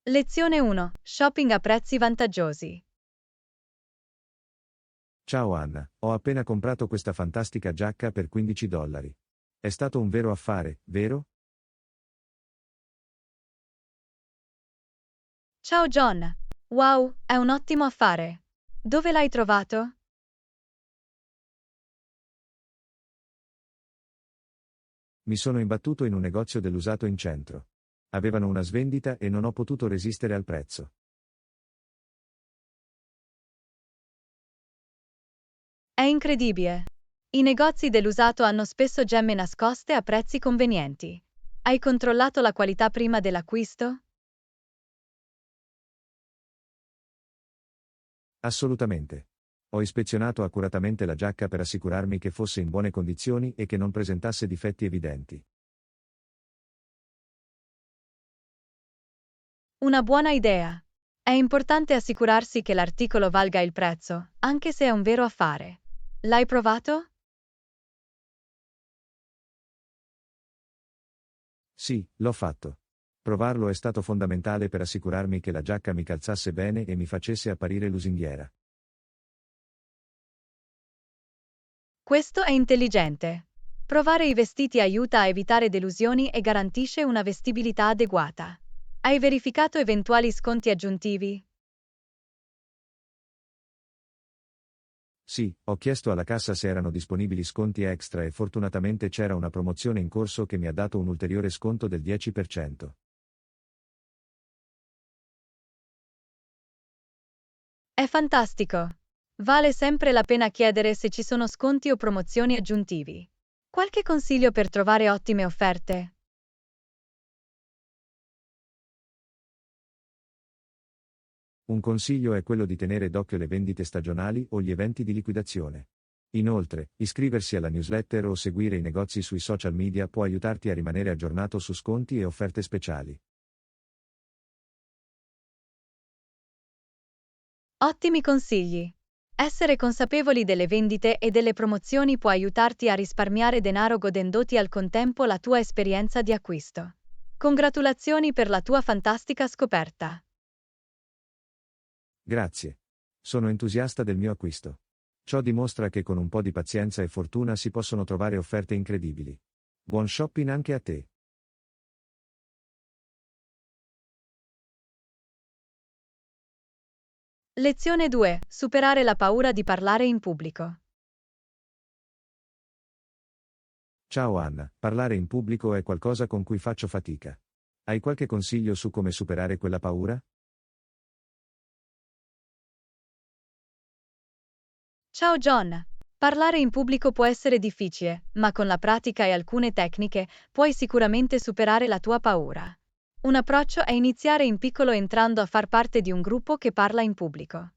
Lezione 1. Shopping a prezzi vantaggiosi. Ciao Anna, ho appena comprato questa fantastica giacca per $15. È stato un vero affare, vero? Ciao John. Wow, è un ottimo affare. Dove l'hai trovato? Mi sono imbattuto in un negozio dell'usato in centro. Avevano una svendita e non ho potuto resistere al prezzo. È incredibile. I negozi dell'usato hanno spesso gemme nascoste a prezzi convenienti. Hai controllato la qualità prima dell'acquisto? Assolutamente. Ho ispezionato accuratamente la giacca per assicurarmi che fosse in buone condizioni e che non presentasse difetti evidenti. Una buona idea. È importante assicurarsi che l'articolo valga il prezzo, anche se è un vero affare. L'hai provato? Sì, l'ho fatto. Provarlo è stato fondamentale per assicurarmi che la giacca mi calzasse bene e mi facesse apparire lusinghiera. Questo è intelligente. Provare i vestiti aiuta a evitare delusioni e garantisce una vestibilità adeguata. Hai verificato eventuali sconti aggiuntivi? Sì, ho chiesto alla cassa se erano disponibili sconti extra e fortunatamente c'era una promozione in corso che mi ha dato un ulteriore sconto del 10%. È fantastico. Vale sempre la pena chiedere se ci sono sconti o promozioni aggiuntivi. Qualche consiglio per trovare ottime offerte? Un consiglio è quello di tenere d'occhio le vendite stagionali o gli eventi di liquidazione. Inoltre, iscriversi alla newsletter o seguire i negozi sui social media può aiutarti a rimanere aggiornato su sconti e offerte speciali. Ottimi consigli. Essere consapevoli delle vendite e delle promozioni può aiutarti a risparmiare denaro godendoti al contempo la tua esperienza di acquisto. Congratulazioni per la tua fantastica scoperta. Grazie. Sono entusiasta del mio acquisto. Ciò dimostra che con un po' di pazienza e fortuna si possono trovare offerte incredibili. Buon shopping anche a te. Lezione 2. Superare la paura di parlare in pubblico. Ciao Anna, parlare in pubblico è qualcosa con cui faccio fatica. Hai qualche consiglio su come superare quella paura? Ciao John. Parlare in pubblico può essere difficile, ma con la pratica e alcune tecniche puoi sicuramente superare la tua paura. Un approccio è iniziare in piccolo entrando a far parte di un gruppo che parla in pubblico.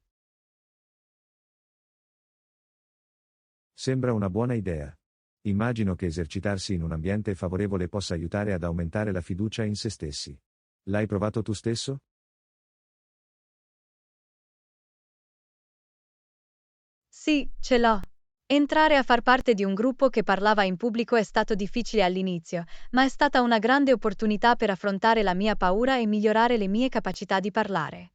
Sembra una buona idea. Immagino che esercitarsi in un ambiente favorevole possa aiutare ad aumentare la fiducia in se stessi. L'hai provato tu stesso? Sì, ce l'ho. Entrare a far parte di un gruppo che parlava in pubblico è stato difficile all'inizio, ma è stata una grande opportunità per affrontare la mia paura e migliorare le mie capacità di parlare.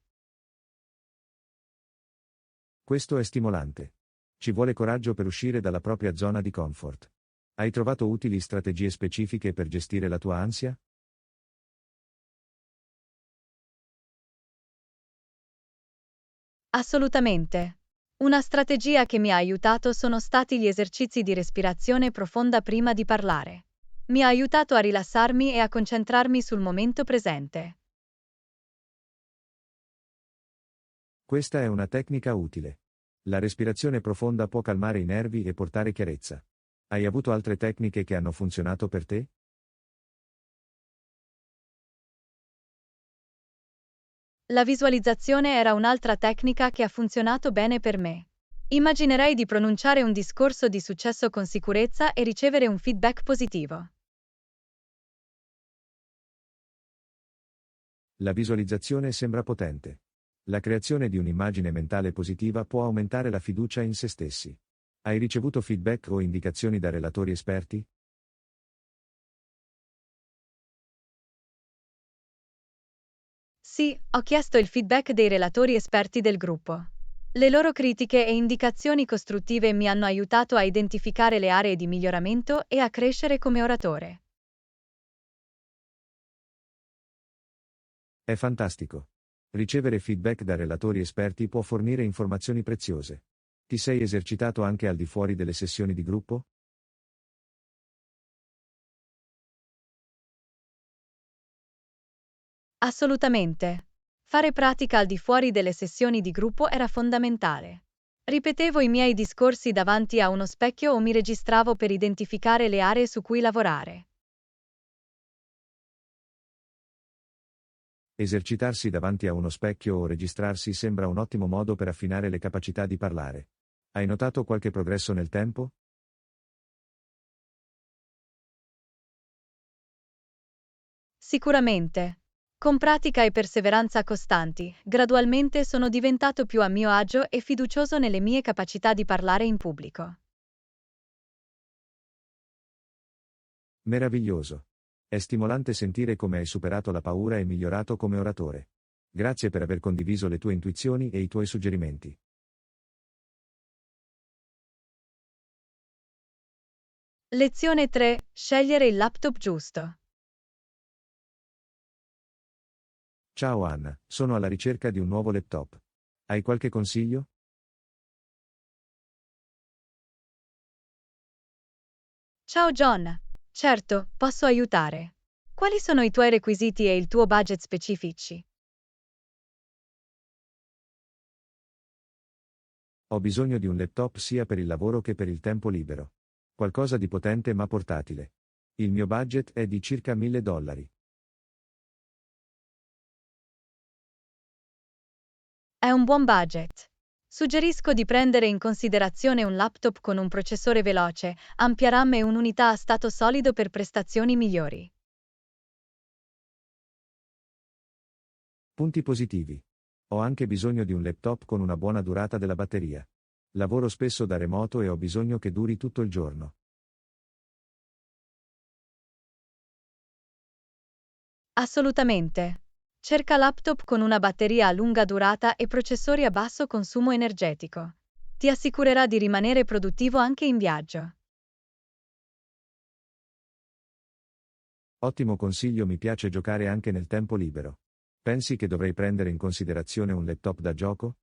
Questo è stimolante. Ci vuole coraggio per uscire dalla propria zona di comfort. Hai trovato utili strategie specifiche per gestire la tua ansia? Assolutamente. Una strategia che mi ha aiutato sono stati gli esercizi di respirazione profonda prima di parlare. Mi ha aiutato a rilassarmi e a concentrarmi sul momento presente. Questa è una tecnica utile. La respirazione profonda può calmare i nervi e portare chiarezza. Hai avuto altre tecniche che hanno funzionato per te? La visualizzazione era un'altra tecnica che ha funzionato bene per me. Immaginerei di pronunciare un discorso di successo con sicurezza e ricevere un feedback positivo. La visualizzazione sembra potente. La creazione di un'immagine mentale positiva può aumentare la fiducia in se stessi. Hai ricevuto feedback o indicazioni da relatori esperti? Sì, Sì, ho chiesto il feedback dei relatori esperti del gruppo. Le loro critiche e indicazioni costruttive mi hanno aiutato a identificare le aree di miglioramento e a crescere come oratore. È fantastico. Ricevere feedback da relatori esperti può fornire informazioni preziose. Ti sei esercitato anche al di fuori delle sessioni di gruppo? Assolutamente. Fare pratica al di fuori delle sessioni di gruppo era fondamentale. Ripetevo i miei discorsi davanti a uno specchio o mi registravo per identificare le aree su cui lavorare. Esercitarsi davanti a uno specchio o registrarsi sembra un ottimo modo per affinare le capacità di parlare. Hai notato qualche progresso nel tempo? Sicuramente. Con pratica e perseveranza costanti, gradualmente sono diventato più a mio agio e fiducioso nelle mie capacità di parlare in pubblico. Meraviglioso. È stimolante sentire come hai superato la paura e migliorato come oratore. Grazie per aver condiviso le tue intuizioni e i tuoi suggerimenti. Lezione 3. Scegliere il laptop giusto. Ciao Anna, sono alla ricerca di un nuovo laptop. Hai qualche consiglio? Ciao John. Certo, posso aiutare. Quali sono i tuoi requisiti e il tuo budget specifici? Ho bisogno di un laptop sia per il lavoro che per il tempo libero. Qualcosa di potente ma portatile. Il mio budget è di circa $1000. È un buon budget. Suggerisco di prendere in considerazione un laptop con un processore veloce, ampia RAM e un'unità a stato solido per prestazioni migliori. Punti positivi. Ho anche bisogno di un laptop con una buona durata della batteria. Lavoro spesso da remoto e ho bisogno che duri tutto il giorno. Assolutamente. Cerca laptop con una batteria a lunga durata e processori a basso consumo energetico. Ti assicurerà di rimanere produttivo anche in viaggio. Ottimo consiglio, mi piace giocare anche nel tempo libero. Pensi che dovrei prendere in considerazione un laptop da gioco?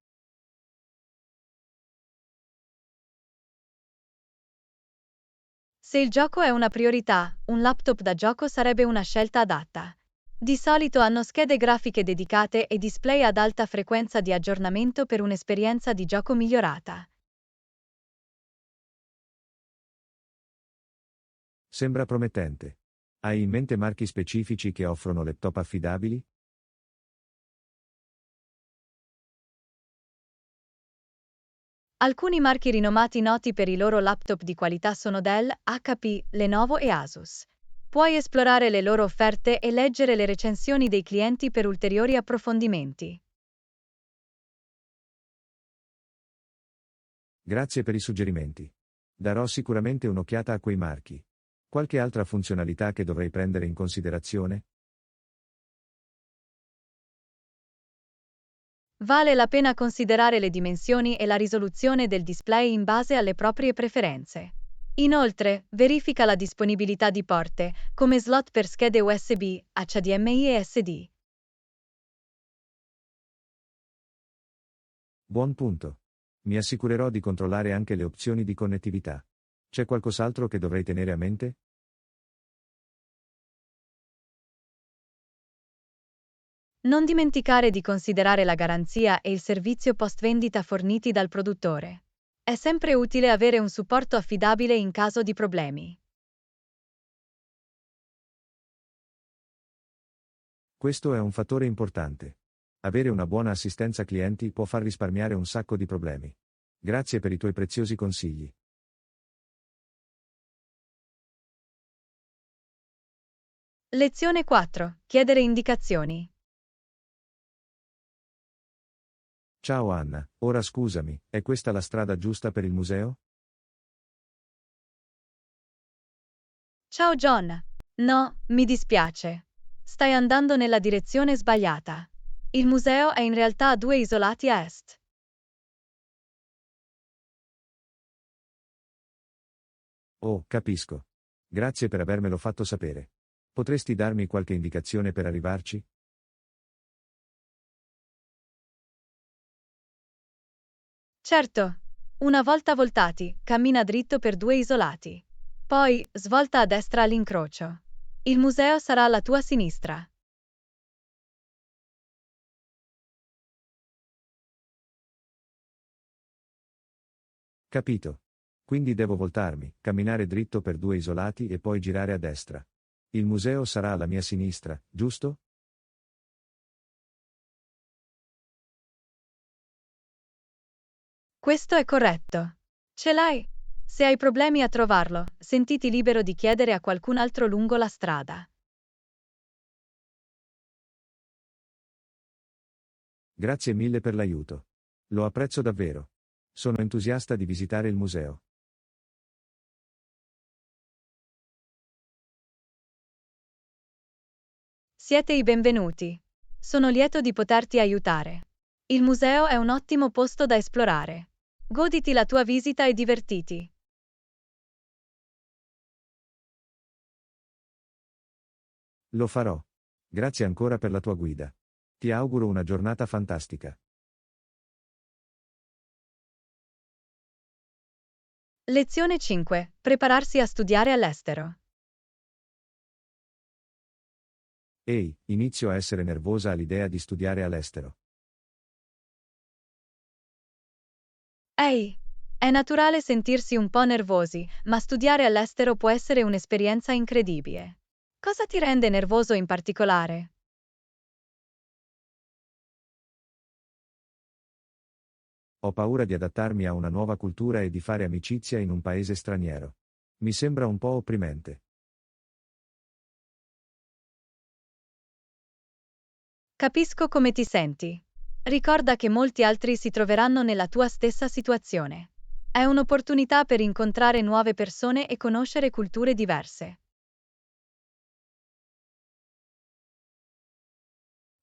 Se il gioco è una priorità, un laptop da gioco sarebbe una scelta adatta. Di solito hanno schede grafiche dedicate e display ad alta frequenza di aggiornamento per un'esperienza di gioco migliorata. Sembra promettente. Hai in mente marchi specifici che offrono laptop affidabili? Alcuni marchi rinomati noti per i loro laptop di qualità sono Dell, HP, Lenovo e Asus. Puoi esplorare le loro offerte e leggere le recensioni dei clienti per ulteriori approfondimenti. Grazie per i suggerimenti. Darò sicuramente un'occhiata a quei marchi. Qualche altra funzionalità che dovrei prendere in considerazione? Vale la pena considerare le dimensioni e la risoluzione del display in base alle proprie preferenze. Inoltre, verifica la disponibilità di porte, come slot per schede USB, HDMI e SD. Buon punto. Mi assicurerò di controllare anche le opzioni di connettività. C'è qualcos'altro che dovrei tenere a mente? Non dimenticare di considerare la garanzia e il servizio post-vendita forniti dal produttore. È sempre utile avere un supporto affidabile in caso di problemi. Questo è un fattore importante. Avere una buona assistenza clienti può far risparmiare un sacco di problemi. Grazie per i tuoi preziosi consigli. Lezione 4. Chiedere indicazioni. Ciao Anna, ora scusami, è questa la strada giusta per il museo? Ciao John. No, mi dispiace. Stai andando nella direzione sbagliata. Il museo è in realtà a 2 isolati a est. Oh, capisco. Grazie per avermelo fatto sapere. Potresti darmi qualche indicazione per arrivarci? Certo. Una volta voltati, cammina dritto per 2 isolati. Poi, svolta a destra all'incrocio. Il museo sarà alla tua sinistra. Capito. Quindi devo voltarmi, camminare dritto per 2 isolati e poi girare a destra. Il museo sarà alla mia sinistra, giusto? Questo è corretto. Ce l'hai? Se hai problemi a trovarlo, sentiti libero di chiedere a qualcun altro lungo la strada. Grazie mille per l'aiuto. Lo apprezzo davvero. Sono entusiasta di visitare il museo. Siete i benvenuti. Sono lieto di poterti aiutare. Il museo è un ottimo posto da esplorare. Goditi la tua visita e divertiti. Lo farò. Grazie ancora per la tua guida. Ti auguro una giornata fantastica. Lezione 5. Prepararsi a studiare all'estero. Ehi, inizio a essere nervosa all'idea di studiare all'estero. Ehi, è naturale sentirsi un po' nervosi, ma studiare all'estero può essere un'esperienza incredibile. Cosa ti rende nervoso in particolare? Ho paura di adattarmi a una nuova cultura e di fare amicizia in un paese straniero. Mi sembra un po' opprimente. Capisco come ti senti. Ricorda che molti altri si troveranno nella tua stessa situazione. È un'opportunità per incontrare nuove persone e conoscere culture diverse.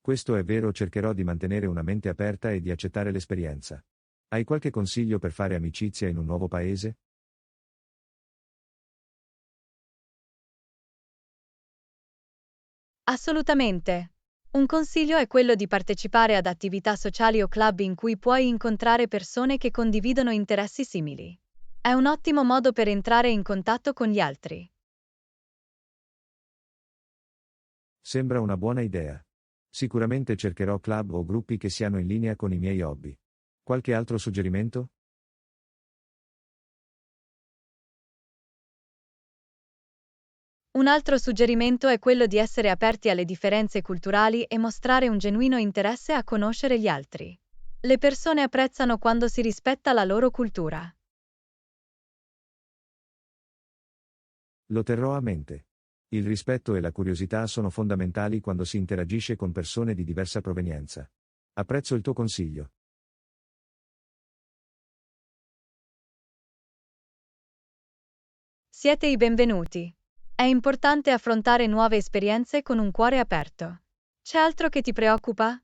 Questo è vero, cercherò di mantenere una mente aperta e di accettare l'esperienza. Hai qualche consiglio per fare amicizia in un nuovo paese? Assolutamente. Un consiglio è quello di partecipare ad attività sociali o club in cui puoi incontrare persone che condividono interessi simili. È un ottimo modo per entrare in contatto con gli altri. Sembra una buona idea. Sicuramente cercherò club o gruppi che siano in linea con i miei hobby. Qualche altro suggerimento? Un altro suggerimento è quello di essere aperti alle differenze culturali e mostrare un genuino interesse a conoscere gli altri. Le persone apprezzano quando si rispetta la loro cultura. Lo terrò a mente. Il rispetto e la curiosità sono fondamentali quando si interagisce con persone di diversa provenienza. Apprezzo il tuo consiglio. Siete i benvenuti. È importante affrontare nuove esperienze con un cuore aperto. C'è altro che ti preoccupa?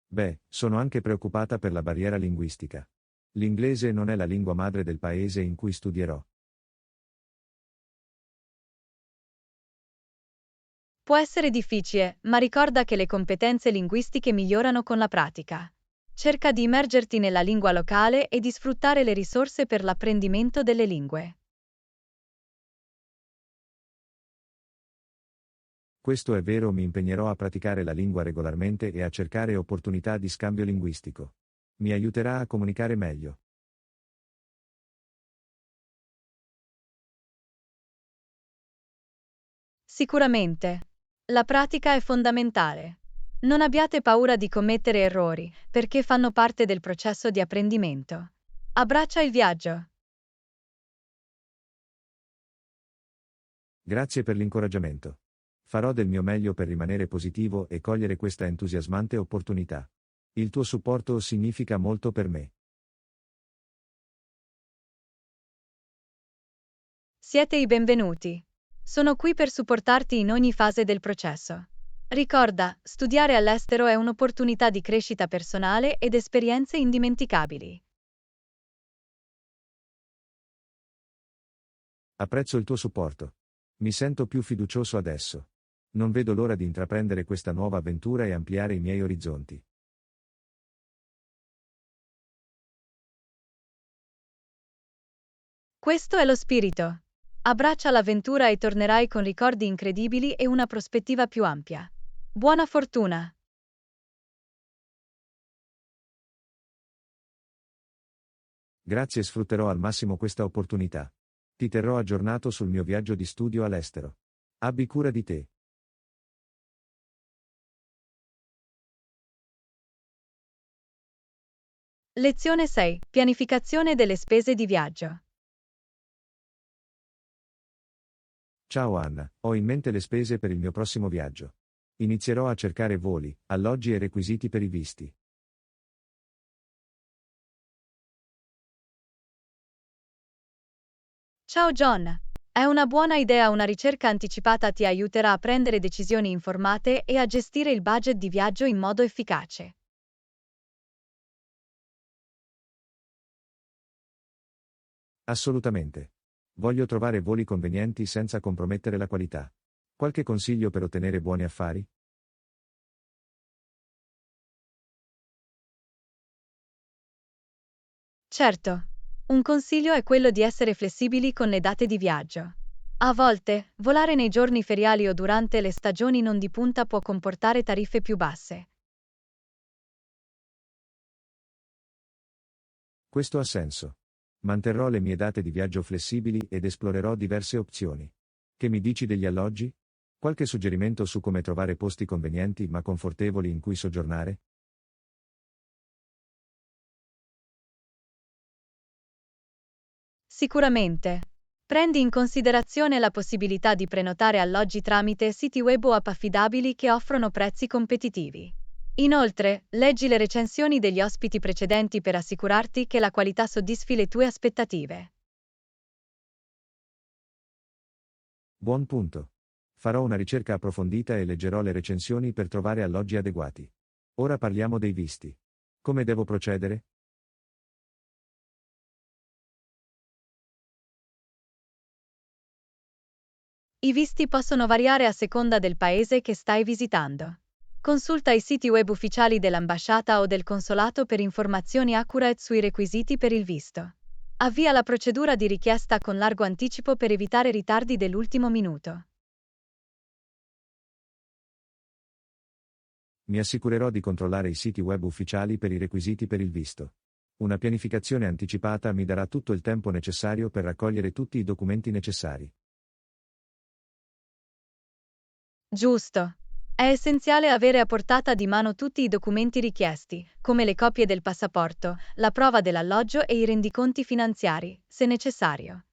Beh, sono anche preoccupata per la barriera linguistica. L'inglese non è la lingua madre del paese in cui studierò. Può essere difficile, ma ricorda che le competenze linguistiche migliorano con la pratica. Cerca di immergerti nella lingua locale e di sfruttare le risorse per l'apprendimento delle lingue. Questo è vero, mi impegnerò a praticare la lingua regolarmente e a cercare opportunità di scambio linguistico. Mi aiuterà a comunicare meglio. Sicuramente. La pratica è fondamentale. Non abbiate paura di commettere errori, perché fanno parte del processo di apprendimento. Abbraccia il viaggio. Grazie per l'incoraggiamento. Farò del mio meglio per rimanere positivo e cogliere questa entusiasmante opportunità. Il tuo supporto significa molto per me. Siete i benvenuti. Sono qui per supportarti in ogni fase del processo. Ricorda, studiare all'estero è un'opportunità di crescita personale ed esperienze indimenticabili. Apprezzo il tuo supporto. Mi sento più fiducioso adesso. Non vedo l'ora di intraprendere questa nuova avventura e ampliare i miei orizzonti. Questo è lo spirito. Abbraccia l'avventura e tornerai con ricordi incredibili e una prospettiva più ampia. Buona fortuna! Grazie, sfrutterò al massimo questa opportunità. Ti terrò aggiornato sul mio viaggio di studio all'estero. Abbi cura di te. Lezione 6. Pianificazione delle spese di viaggio. Ciao Anna, ho in mente le spese per il mio prossimo viaggio. Inizierò a cercare voli, alloggi e requisiti per i visti. Ciao John! È una buona idea, una ricerca anticipata ti aiuterà a prendere decisioni informate e a gestire il budget di viaggio in modo efficace. Assolutamente. Voglio trovare voli convenienti senza compromettere la qualità. Qualche consiglio per ottenere buoni affari? Certo, un consiglio è quello di essere flessibili con le date di viaggio. A volte, volare nei giorni feriali o durante le stagioni non di punta può comportare tariffe più basse. Questo ha senso. Manterrò le mie date di viaggio flessibili ed esplorerò diverse opzioni. Che mi dici degli alloggi? Qualche suggerimento su come trovare posti convenienti ma confortevoli in cui soggiornare? Sicuramente. Prendi in considerazione la possibilità di prenotare alloggi tramite siti web o app affidabili che offrono prezzi competitivi. Inoltre, leggi le recensioni degli ospiti precedenti per assicurarti che la qualità soddisfi le tue aspettative. Buon punto. Farò una ricerca approfondita e leggerò le recensioni per trovare alloggi adeguati. Ora parliamo dei visti. Come devo procedere? I visti possono variare a seconda del paese che stai visitando. Consulta i siti web ufficiali dell'ambasciata o del consolato per informazioni accurate sui requisiti per il visto. Avvia la procedura di richiesta con largo anticipo per evitare ritardi dell'ultimo minuto. Mi assicurerò di controllare i siti web ufficiali per i requisiti per il visto. Una pianificazione anticipata mi darà tutto il tempo necessario per raccogliere tutti i documenti necessari. Giusto. È essenziale avere a portata di mano tutti i documenti richiesti, come le copie del passaporto, la prova dell'alloggio e i rendiconti finanziari, se necessario.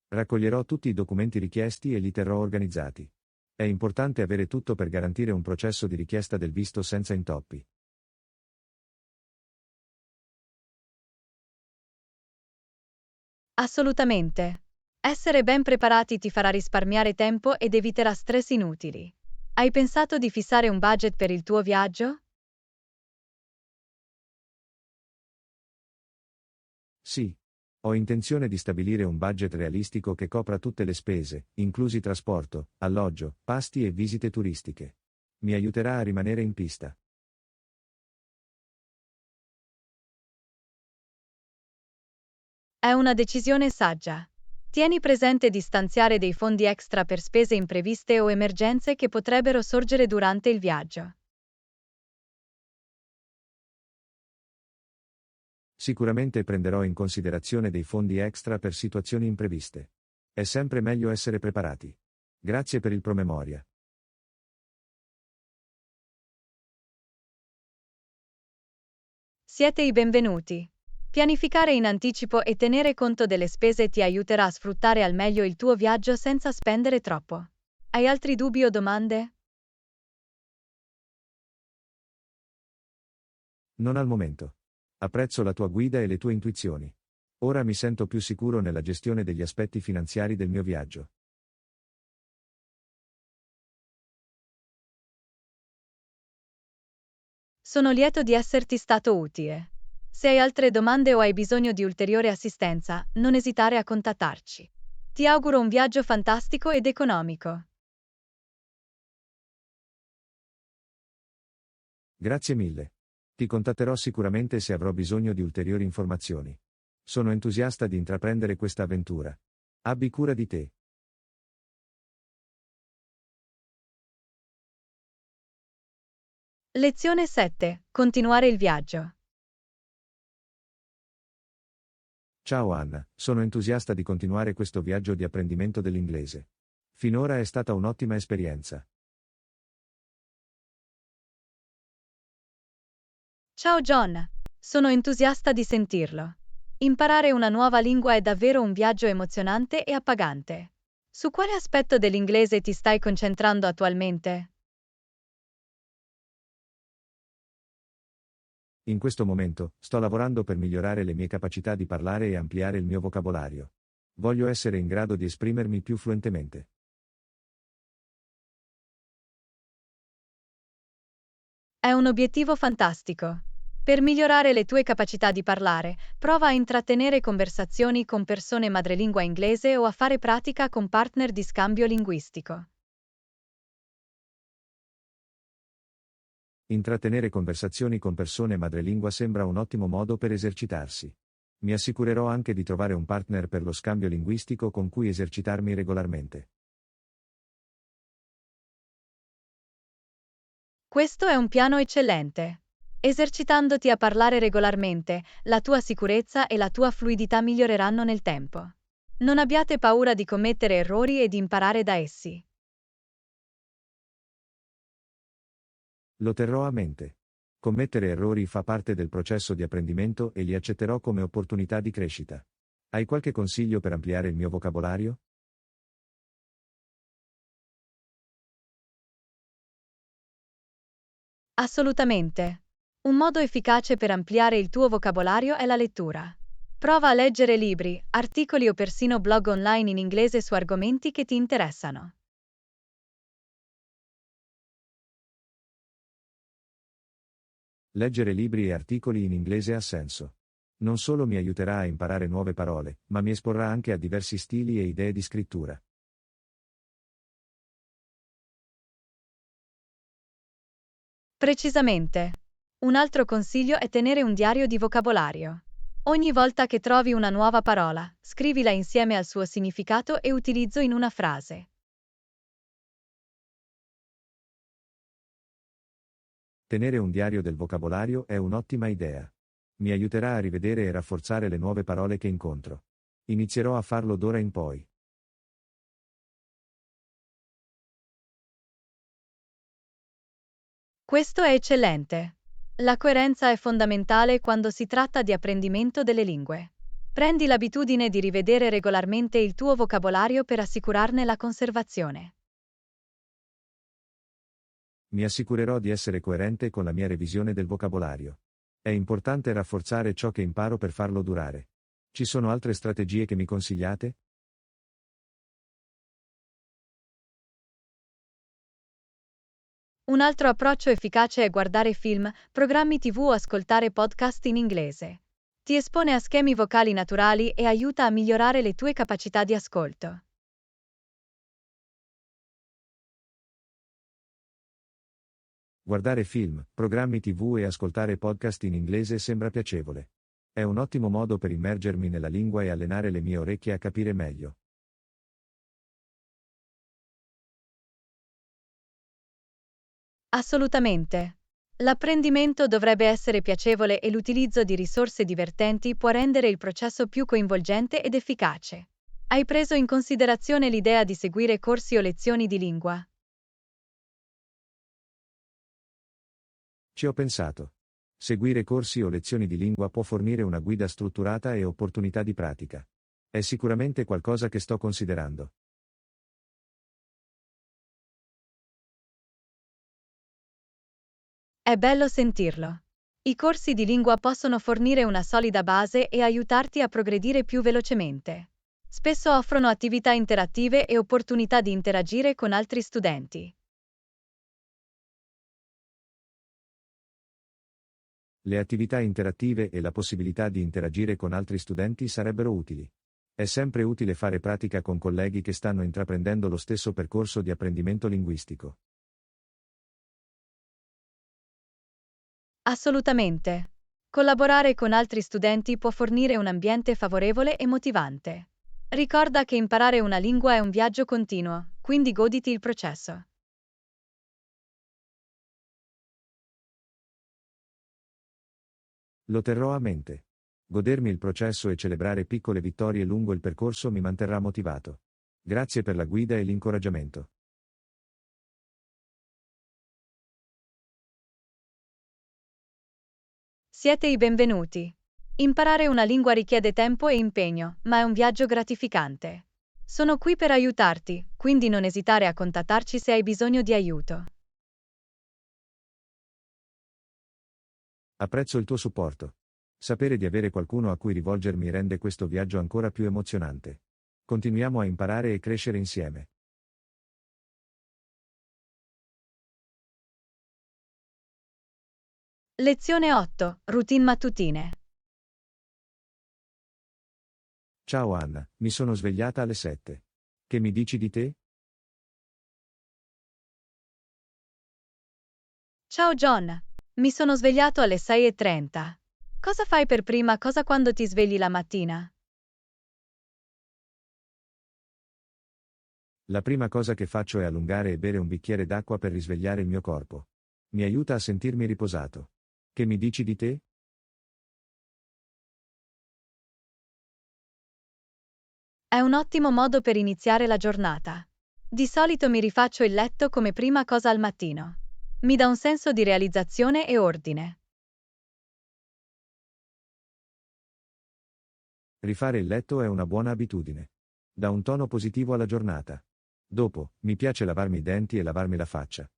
Raccoglierò tutti i documenti richiesti e li terrò organizzati. È importante avere tutto per garantire un processo di richiesta del visto senza intoppi. Assolutamente. Essere ben preparati ti farà risparmiare tempo ed eviterà stress inutili. Hai pensato di fissare un budget per il tuo viaggio? Sì. Ho intenzione di stabilire un budget realistico che copra tutte le spese, inclusi trasporto, alloggio, pasti e visite turistiche. Mi aiuterà a rimanere in pista. È una decisione saggia. Tieni presente di stanziare dei fondi extra per spese impreviste o emergenze che potrebbero sorgere durante il viaggio. Sicuramente prenderò in considerazione dei fondi extra per situazioni impreviste. È sempre meglio essere preparati. Grazie per il promemoria. Siete i benvenuti. Pianificare in anticipo e tenere conto delle spese ti aiuterà a sfruttare al meglio il tuo viaggio senza spendere troppo. Hai altri dubbi o domande? Non al momento. Apprezzo la tua guida e le tue intuizioni. Ora mi sento più sicuro nella gestione degli aspetti finanziari del mio viaggio. Sono lieto di esserti stato utile. Se hai altre domande o hai bisogno di ulteriore assistenza, non esitare a contattarci. Ti auguro un viaggio fantastico ed economico. Grazie mille. Ti contatterò sicuramente se avrò bisogno di ulteriori informazioni. Sono entusiasta di intraprendere questa avventura. Abbi cura di te. Lezione 7. Continuare il viaggio. Ciao Anna, sono entusiasta di continuare questo viaggio di apprendimento dell'inglese. Finora è stata un'ottima esperienza. Ciao John. Sono entusiasta di sentirlo. Imparare una nuova lingua è davvero un viaggio emozionante e appagante. Su quale aspetto dell'inglese ti stai concentrando attualmente? In questo momento, sto lavorando per migliorare le mie capacità di parlare e ampliare il mio vocabolario. Voglio essere in grado di esprimermi più fluentemente. È un obiettivo fantastico. Per migliorare le tue capacità di parlare, prova a intrattenere conversazioni con persone madrelingua inglese o a fare pratica con partner di scambio linguistico. Intrattenere conversazioni con persone madrelingua sembra un ottimo modo per esercitarsi. Mi assicurerò anche di trovare un partner per lo scambio linguistico con cui esercitarmi regolarmente. Questo è un piano eccellente. Esercitandoti a parlare regolarmente, la tua sicurezza e la tua fluidità miglioreranno nel tempo. Non abbiate paura di commettere errori e di imparare da essi. Lo terrò a mente. Commettere errori fa parte del processo di apprendimento e li accetterò come opportunità di crescita. Hai qualche consiglio per ampliare il mio vocabolario? Assolutamente. Un modo efficace per ampliare il tuo vocabolario è la lettura. Prova a leggere libri, articoli o persino blog online in inglese su argomenti che ti interessano. Leggere libri e articoli in inglese ha senso. Non solo mi aiuterà a imparare nuove parole, ma mi esporrà anche a diversi stili e idee di scrittura. Precisamente. Un altro consiglio è tenere un diario di vocabolario. Ogni volta che trovi una nuova parola, scrivila insieme al suo significato e utilizzo in una frase. Tenere un diario del vocabolario è un'ottima idea. Mi aiuterà a rivedere e rafforzare le nuove parole che incontro. Inizierò a farlo d'ora in poi. Questo è eccellente. La coerenza è fondamentale quando si tratta di apprendimento delle lingue. Prendi l'abitudine di rivedere regolarmente il tuo vocabolario per assicurarne la conservazione. Mi assicurerò di essere coerente con la mia revisione del vocabolario. È importante rafforzare ciò che imparo per farlo durare. Ci sono altre strategie che mi consigliate? Un altro approccio efficace è guardare film, programmi TV o ascoltare podcast in inglese. Ti espone a schemi vocali naturali e aiuta a migliorare le tue capacità di ascolto. Guardare film, programmi TV e ascoltare podcast in inglese sembra piacevole. È un ottimo modo per immergermi nella lingua e allenare le mie orecchie a capire meglio. Assolutamente. L'apprendimento dovrebbe essere piacevole e l'utilizzo di risorse divertenti può rendere il processo più coinvolgente ed efficace. Hai preso in considerazione l'idea di seguire corsi o lezioni di lingua? Ci ho pensato. Seguire corsi o lezioni di lingua può fornire una guida strutturata e opportunità di pratica. È sicuramente qualcosa che sto considerando. È bello sentirlo. I corsi di lingua possono fornire una solida base e aiutarti a progredire più velocemente. Spesso offrono attività interattive e opportunità di interagire con altri studenti. Le attività interattive e la possibilità di interagire con altri studenti sarebbero utili. È sempre utile fare pratica con colleghi che stanno intraprendendo lo stesso percorso di apprendimento linguistico. Assolutamente. Collaborare con altri studenti può fornire un ambiente favorevole e motivante. Ricorda che imparare una lingua è un viaggio continuo, quindi goditi il processo. Lo terrò a mente. Godermi il processo e celebrare piccole vittorie lungo il percorso mi manterrà motivato. Grazie per la guida e l'incoraggiamento. Siete i benvenuti. Imparare una lingua richiede tempo e impegno, ma è un viaggio gratificante. Sono qui per aiutarti, quindi non esitare a contattarci se hai bisogno di aiuto. Apprezzo il tuo supporto. Sapere di avere qualcuno a cui rivolgermi rende questo viaggio ancora più emozionante. Continuiamo a imparare e crescere insieme. Lezione 8. Routine mattutine. Ciao Anna, mi sono svegliata alle 7. Che mi dici di te? Ciao John. Mi sono svegliato alle 6:30. Cosa fai per prima cosa quando ti svegli la mattina? La prima cosa che faccio è allungare e bere un bicchiere d'acqua per risvegliare il mio corpo. Mi aiuta a sentirmi riposato. Che mi dici di te? È un ottimo modo per iniziare la giornata. Di solito mi rifaccio il letto come prima cosa al mattino. Mi dà un senso di realizzazione e ordine. Rifare il letto è una buona abitudine. Dà un tono positivo alla giornata. Dopo, mi piace lavarmi i denti e lavarmi la faccia.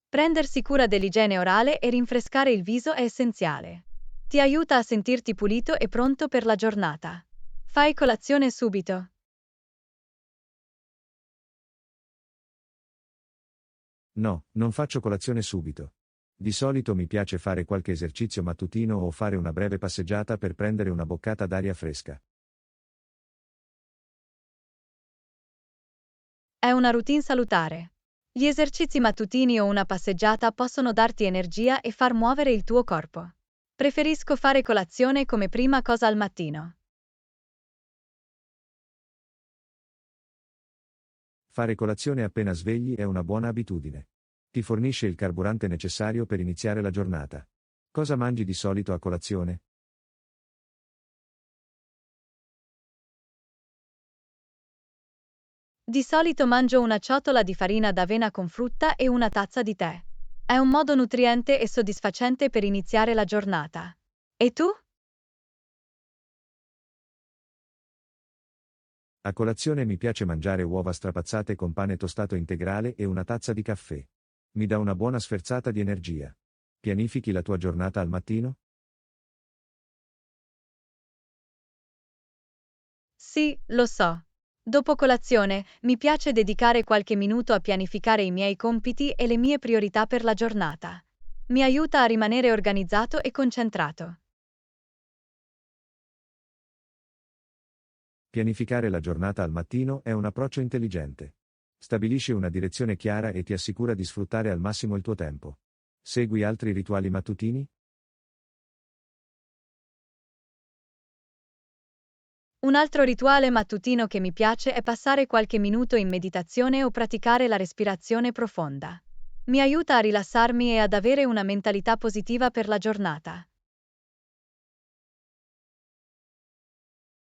Prendersi cura dell'igiene orale e rinfrescare il viso è essenziale. Ti aiuta a sentirti pulito e pronto per la giornata. Fai colazione subito. No, non faccio colazione subito. Di solito mi piace fare qualche esercizio mattutino o fare una breve passeggiata per prendere una boccata d'aria fresca. È una routine salutare. Gli esercizi mattutini o una passeggiata possono darti energia e far muovere il tuo corpo. Preferisco fare colazione come prima cosa al mattino. Fare colazione appena svegli è una buona abitudine. Ti fornisce il carburante necessario per iniziare la giornata. Cosa mangi di solito a colazione? Di solito mangio una ciotola di farina d'avena con frutta e una tazza di tè. È un modo nutriente e soddisfacente per iniziare la giornata. E tu? A colazione mi piace mangiare uova strapazzate con pane tostato integrale e una tazza di caffè. Mi dà una buona sferzata di energia. Pianifichi la tua giornata al mattino? Sì, lo so. Dopo colazione, mi piace dedicare qualche minuto a pianificare i miei compiti e le mie priorità per la giornata. Mi aiuta a rimanere organizzato e concentrato. Pianificare la giornata al mattino è un approccio intelligente. Stabilisce una direzione chiara e ti assicura di sfruttare al massimo il tuo tempo. Segui altri rituali mattutini? Un altro rituale mattutino che mi piace è passare qualche minuto in meditazione o praticare la respirazione profonda. Mi aiuta a rilassarmi e ad avere una mentalità positiva per la giornata.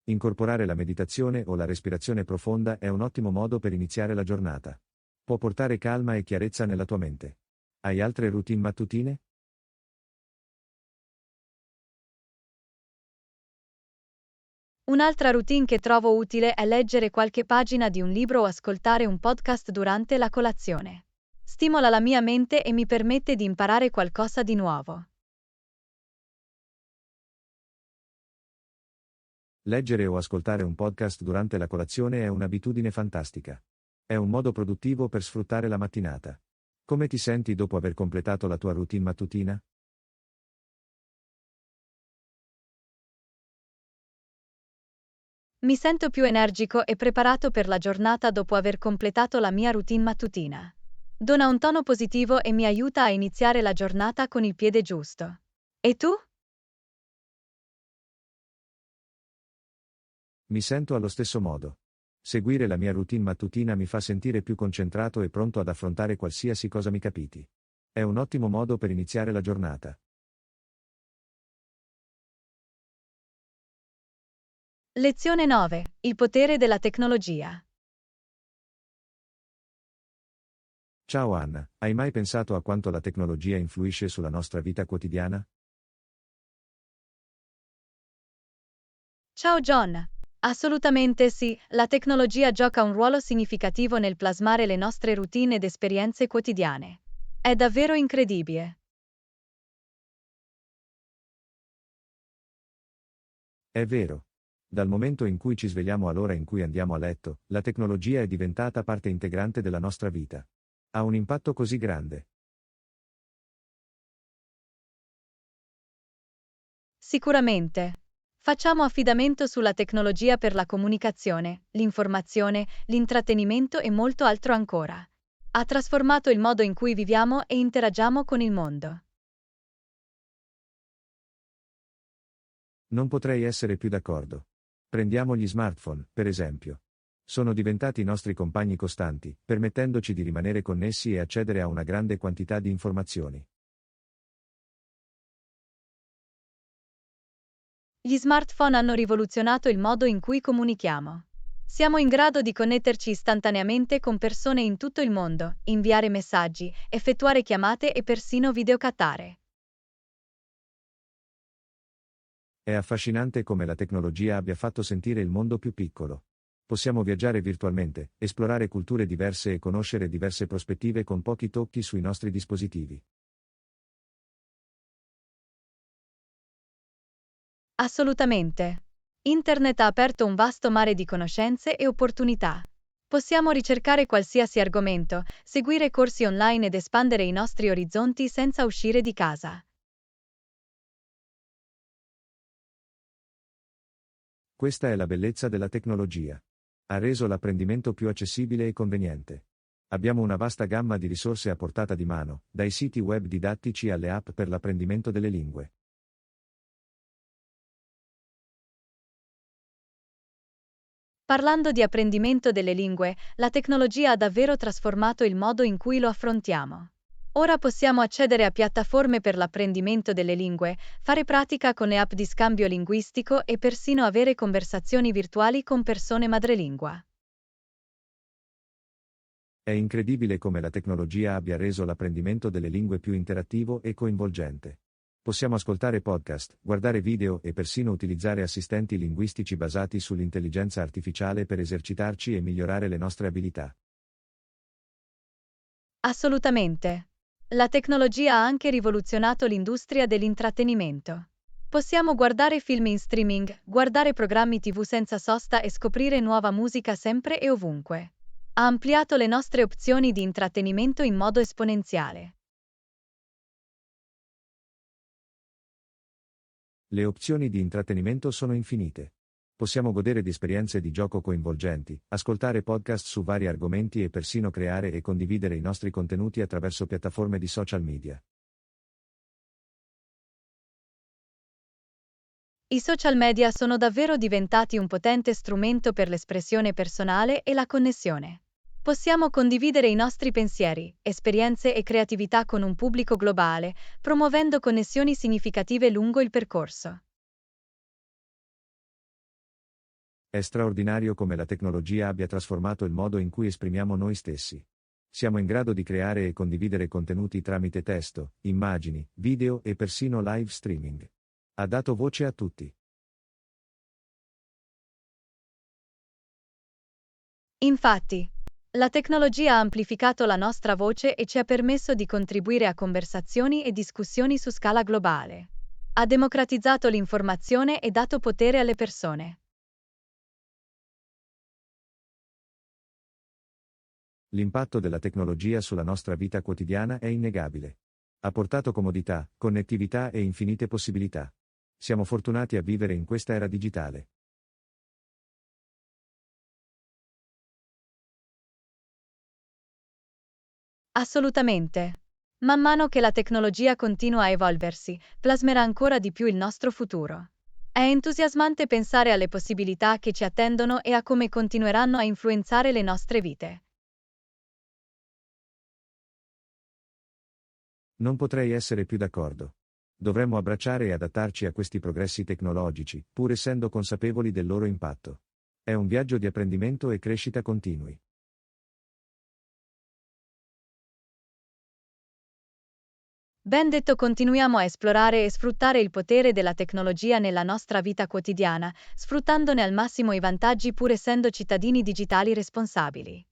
Incorporare la meditazione o la respirazione profonda è un ottimo modo per iniziare la giornata. Può portare calma e chiarezza nella tua mente. Hai altre routine mattutine? Un'altra routine che trovo utile è leggere qualche pagina di un libro o ascoltare un podcast durante la colazione. stimola la mia mente e mi permette di imparare qualcosa di nuovo. Leggere o ascoltare un podcast durante la colazione è un'abitudine fantastica. È un modo produttivo per sfruttare la mattinata. Come ti senti dopo aver completato la tua routine mattutina? Mi sento più energico e preparato per la giornata dopo aver completato la mia routine mattutina. Dona un tono positivo e mi aiuta a iniziare la giornata con il piede giusto. E tu? Mi sento allo stesso modo. Seguire la mia routine mattutina mi fa sentire più concentrato e pronto ad affrontare qualsiasi cosa mi capiti. È un ottimo modo per iniziare la giornata. Lezione 9. Il potere della tecnologia. Ciao Anna, hai mai pensato a quanto la tecnologia influisce sulla nostra vita quotidiana? Ciao John. Assolutamente sì, la tecnologia gioca un ruolo significativo nel plasmare le nostre routine ed esperienze quotidiane. È davvero incredibile. È vero. Dal momento in cui ci svegliamo all'ora in cui andiamo a letto, la tecnologia è diventata parte integrante della nostra vita. Ha un impatto così grande. Sicuramente. Facciamo affidamento sulla tecnologia per la comunicazione, l'informazione, l'intrattenimento e molto altro ancora. Ha trasformato il modo in cui viviamo e interagiamo con il mondo. Non potrei essere più d'accordo. Prendiamo gli smartphone, per esempio. Sono diventati i nostri compagni costanti, permettendoci di rimanere connessi e accedere a una grande quantità di informazioni. Gli smartphone hanno rivoluzionato il modo in cui comunichiamo. Siamo in grado di connetterci istantaneamente con persone in tutto il mondo, inviare messaggi, effettuare chiamate e persino videochattare. È affascinante come la tecnologia abbia fatto sentire il mondo più piccolo. Possiamo viaggiare virtualmente, esplorare culture diverse e conoscere diverse prospettive con pochi tocchi sui nostri dispositivi. Assolutamente. Internet ha aperto un vasto mare di conoscenze e opportunità. Possiamo ricercare qualsiasi argomento, seguire corsi online ed espandere i nostri orizzonti senza uscire di casa. Questa è la bellezza della tecnologia. Ha reso l'apprendimento più accessibile e conveniente. Abbiamo una vasta gamma di risorse a portata di mano, dai siti web didattici alle app per l'apprendimento delle lingue. Parlando di apprendimento delle lingue, la tecnologia ha davvero trasformato il modo in cui lo affrontiamo. Ora possiamo accedere a piattaforme per l'apprendimento delle lingue, fare pratica con le app di scambio linguistico e persino avere conversazioni virtuali con persone madrelingua. È incredibile come la tecnologia abbia reso l'apprendimento delle lingue più interattivo e coinvolgente. Possiamo ascoltare podcast, guardare video e persino utilizzare assistenti linguistici basati sull'intelligenza artificiale per esercitarci e migliorare le nostre abilità. Assolutamente. La tecnologia ha anche rivoluzionato l'industria dell'intrattenimento. Possiamo guardare film in streaming, guardare programmi TV senza sosta e scoprire nuova musica sempre e ovunque. Ha ampliato le nostre opzioni di intrattenimento in modo esponenziale. Le opzioni di intrattenimento sono infinite. Possiamo godere di esperienze di gioco coinvolgenti, ascoltare podcast su vari argomenti e persino creare e condividere i nostri contenuti attraverso piattaforme di social media. I social media sono davvero diventati un potente strumento per l'espressione personale e la connessione. Possiamo condividere i nostri pensieri, esperienze e creatività con un pubblico globale, promuovendo connessioni significative lungo il percorso. È straordinario come la tecnologia abbia trasformato il modo in cui esprimiamo noi stessi. Siamo in grado di creare e condividere contenuti tramite testo, immagini, video e persino live streaming. Ha dato voce a tutti. Infatti, La tecnologia ha amplificato la nostra voce e ci ha permesso di contribuire a conversazioni e discussioni su scala globale. Ha democratizzato l'informazione e dato potere alle persone. L'impatto della tecnologia sulla nostra vita quotidiana è innegabile. Ha portato comodità, connettività e infinite possibilità. Siamo fortunati a vivere in questa era digitale. Assolutamente. Man mano che la tecnologia continua a evolversi, plasmerà ancora di più il nostro futuro. È entusiasmante pensare alle possibilità che ci attendono e a come continueranno a influenzare le nostre vite. Non potrei essere più d'accordo. Dovremmo abbracciare e adattarci a questi progressi tecnologici, pur essendo consapevoli del loro impatto. È un viaggio di apprendimento e crescita continui. Ben detto, continuiamo a esplorare e sfruttare il potere della tecnologia nella nostra vita quotidiana, sfruttandone al massimo i vantaggi pur essendo cittadini digitali responsabili.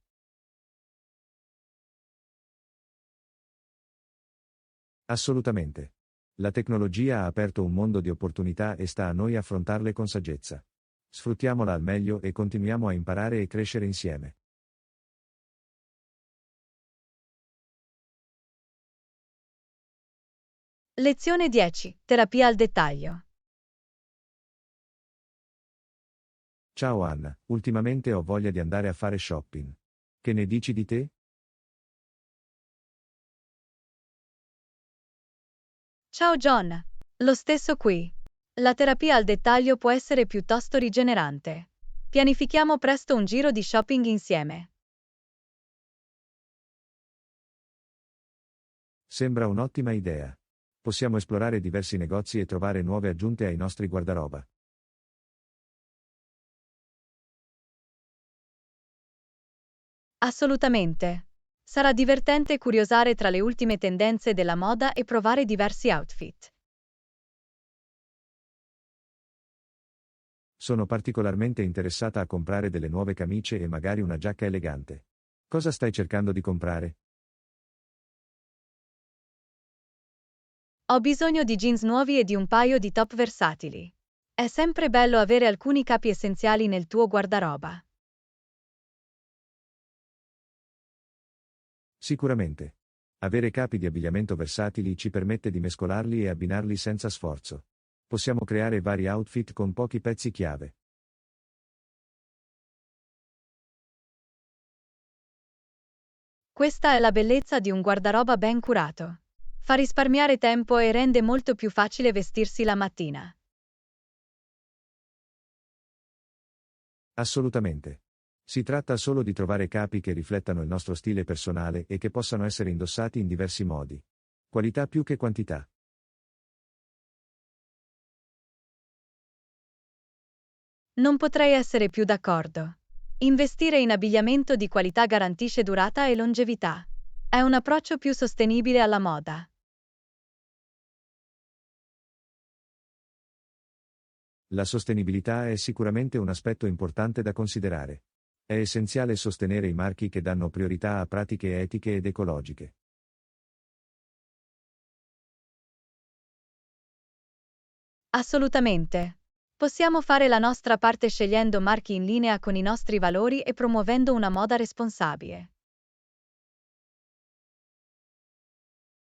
Assolutamente. La tecnologia ha aperto un mondo di opportunità e sta a noi affrontarle con saggezza. Sfruttiamola al meglio e continuiamo a imparare e crescere insieme. Lezione 10. Terapia al dettaglio. Ciao Anna, ultimamente ho voglia di andare a fare shopping. Che ne dici di te? Ciao John. Lo stesso qui. La terapia al dettaglio può essere piuttosto rigenerante. Pianifichiamo presto un giro di shopping insieme. Sembra un'ottima idea. Possiamo esplorare diversi negozi e trovare nuove aggiunte ai nostri guardaroba. Assolutamente. Sarà divertente curiosare tra le ultime tendenze della moda e provare diversi outfit. Sono particolarmente interessata a comprare delle nuove camicie e magari una giacca elegante. Cosa stai cercando di comprare? Ho bisogno di jeans nuovi e di un paio di top versatili. È sempre bello avere alcuni capi essenziali nel tuo guardaroba. Sicuramente. Avere capi di abbigliamento versatili ci permette di mescolarli e abbinarli senza sforzo. Possiamo creare vari outfit con pochi pezzi chiave. Questa è la bellezza di un guardaroba ben curato. Fa risparmiare tempo e rende molto più facile vestirsi la mattina. Assolutamente. Si tratta solo di trovare capi che riflettano il nostro stile personale e che possano essere indossati in diversi modi. Qualità più che quantità. Non potrei essere più d'accordo. Investire in abbigliamento di qualità garantisce durata e longevità. È un approccio più sostenibile alla moda. La sostenibilità è sicuramente un aspetto importante da considerare. È essenziale sostenere i marchi che danno priorità a pratiche etiche ed ecologiche. Assolutamente. Possiamo fare la nostra parte scegliendo marchi in linea con i nostri valori e promuovendo una moda responsabile.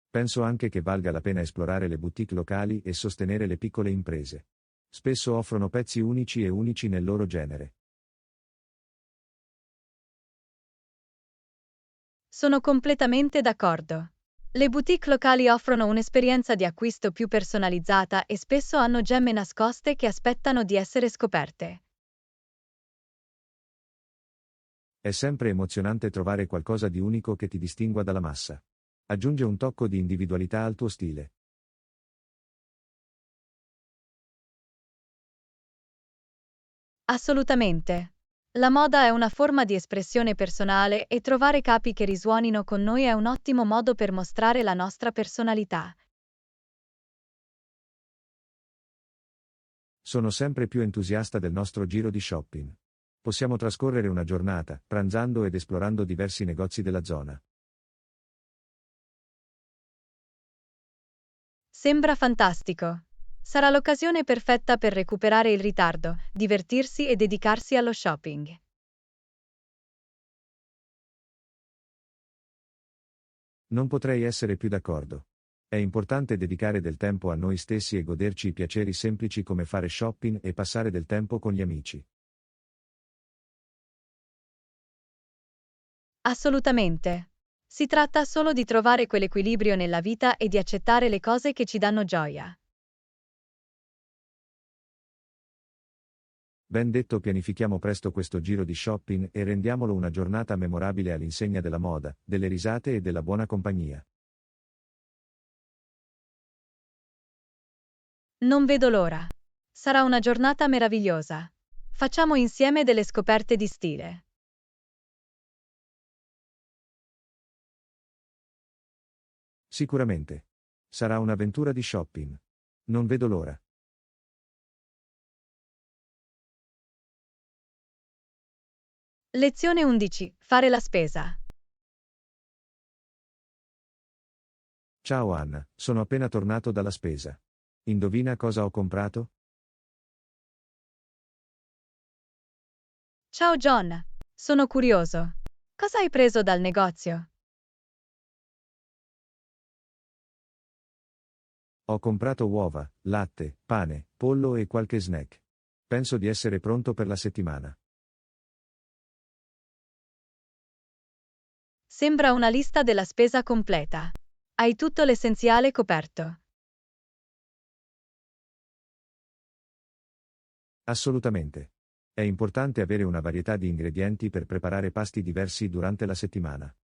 Penso anche che valga la pena esplorare le boutique locali e sostenere le piccole imprese. Spesso offrono pezzi unici e unici nel loro genere. Sono completamente d'accordo. Le boutique locali offrono un'esperienza di acquisto più personalizzata e spesso hanno gemme nascoste che aspettano di essere scoperte. È sempre emozionante trovare qualcosa di unico che ti distingua dalla massa. Aggiunge un tocco di individualità al tuo stile. Assolutamente. La moda è una forma di espressione personale e trovare capi che risuonino con noi è un ottimo modo per mostrare la nostra personalità. Sono sempre più entusiasta del nostro giro di shopping. Possiamo trascorrere una giornata, pranzando ed esplorando diversi negozi della zona. Sembra fantastico. Sarà l'occasione perfetta per recuperare il ritardo, divertirsi e dedicarsi allo shopping. Non potrei essere più d'accordo. È importante dedicare del tempo a noi stessi e goderci i piaceri semplici come fare shopping e passare del tempo con gli amici. Assolutamente. Si tratta solo di trovare quell'equilibrio nella vita e di accettare le cose che ci danno gioia. Ben detto, pianifichiamo presto questo giro di shopping e rendiamolo una giornata memorabile all'insegna della moda, delle risate e della buona compagnia. Non vedo l'ora. Sarà una giornata meravigliosa. Facciamo insieme delle scoperte di stile. Sicuramente. Sarà un'avventura di shopping. Non vedo l'ora. Lezione 11. Fare la spesa. Ciao Anna, sono appena tornato dalla spesa. Indovina cosa ho comprato? Ciao John. Sono curioso. Cosa hai preso dal negozio? Ho comprato uova, latte, pane, pollo e qualche snack. Penso di essere pronto per la settimana. Sembra una lista della spesa completa. Hai tutto l'essenziale coperto. Assolutamente. È importante avere una varietà di ingredienti per preparare pasti diversi durante la settimana.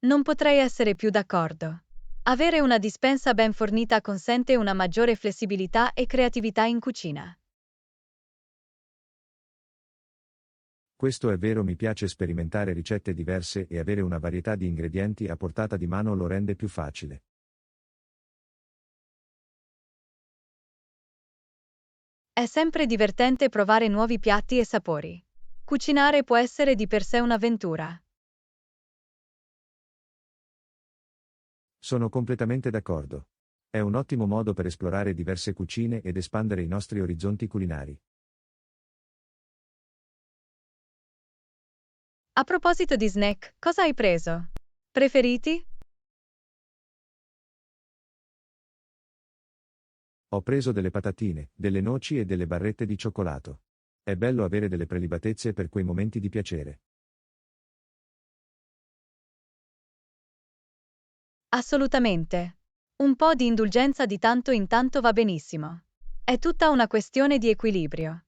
Non potrei essere più d'accordo. Avere una dispensa ben fornita consente una maggiore flessibilità e creatività in cucina. Questo è vero, mi piace sperimentare ricette diverse e avere una varietà di ingredienti a portata di mano lo rende più facile. È sempre divertente provare nuovi piatti e sapori. Cucinare può essere di per sé un'avventura. Sono completamente d'accordo. È un ottimo modo per esplorare diverse cucine ed espandere i nostri orizzonti culinari. A proposito di snack, cosa hai preso? Preferiti? Ho preso delle patatine, delle noci e delle barrette di cioccolato. È bello avere delle prelibatezze per quei momenti di piacere. Assolutamente. Un po' di indulgenza di tanto in tanto va benissimo. È tutta una questione di equilibrio.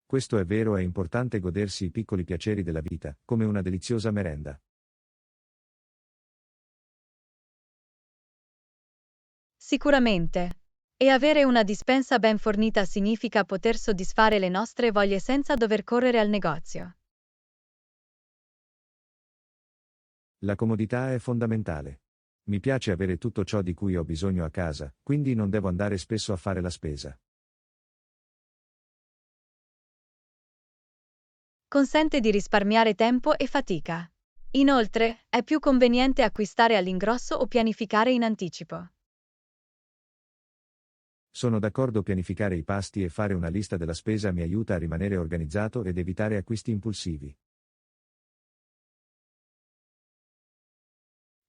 Questo è vero, è importante godersi i piccoli piaceri della vita, come una deliziosa merenda. Sicuramente. E avere una dispensa ben fornita significa poter soddisfare le nostre voglie senza dover correre al negozio. La comodità è fondamentale. Mi piace avere tutto ciò di cui ho bisogno a casa, quindi non devo andare spesso a fare la spesa. Consente di risparmiare tempo e fatica. Inoltre, è più conveniente acquistare all'ingrosso o pianificare in anticipo. Sono d'accordo, pianificare i pasti e fare una lista della spesa mi aiuta a rimanere organizzato ed evitare acquisti impulsivi.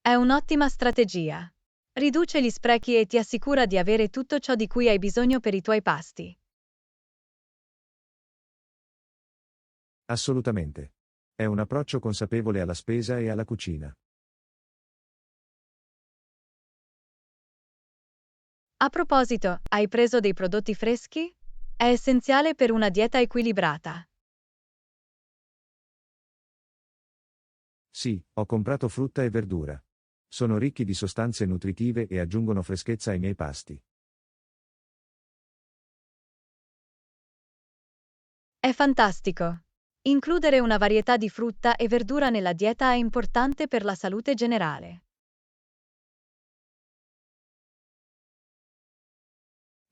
È un'ottima strategia. Riduce gli sprechi e ti assicura di avere tutto ciò di cui hai bisogno per i tuoi pasti. Assolutamente. È un approccio consapevole alla spesa e alla cucina. A proposito, hai preso dei prodotti freschi? È essenziale per una dieta equilibrata. Sì, ho comprato frutta e verdura. Sono ricchi di sostanze nutritive e aggiungono freschezza ai miei pasti. È fantastico. Includere una varietà di frutta e verdura nella dieta è importante per la salute generale.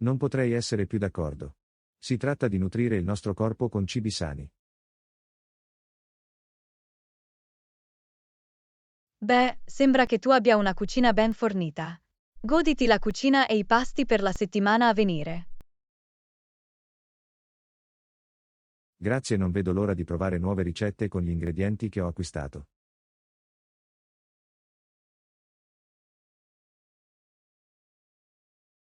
Non potrei essere più d'accordo. Si tratta di nutrire il nostro corpo con cibi sani. Beh, sembra che tu abbia una cucina ben fornita. Goditi la cucina e i pasti per la settimana a venire. Grazie, non vedo l'ora di provare nuove ricette con gli ingredienti che ho acquistato.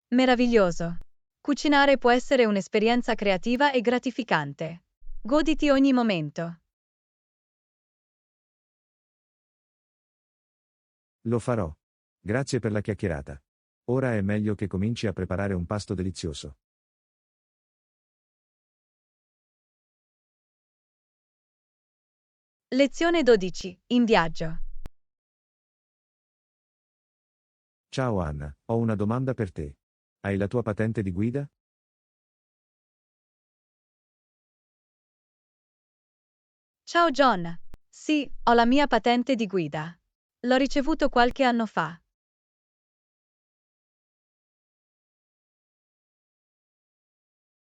Meraviglioso. Cucinare può essere un'esperienza creativa e gratificante. Goditi ogni momento. Lo farò. Grazie per la chiacchierata. Ora è meglio che cominci a preparare un pasto delizioso. Lezione 12. In viaggio. Ciao Anna, ho una domanda per te. Hai la tua patente di guida? Ciao John. Sì, ho la mia patente di guida. L'ho ricevuto qualche anno fa.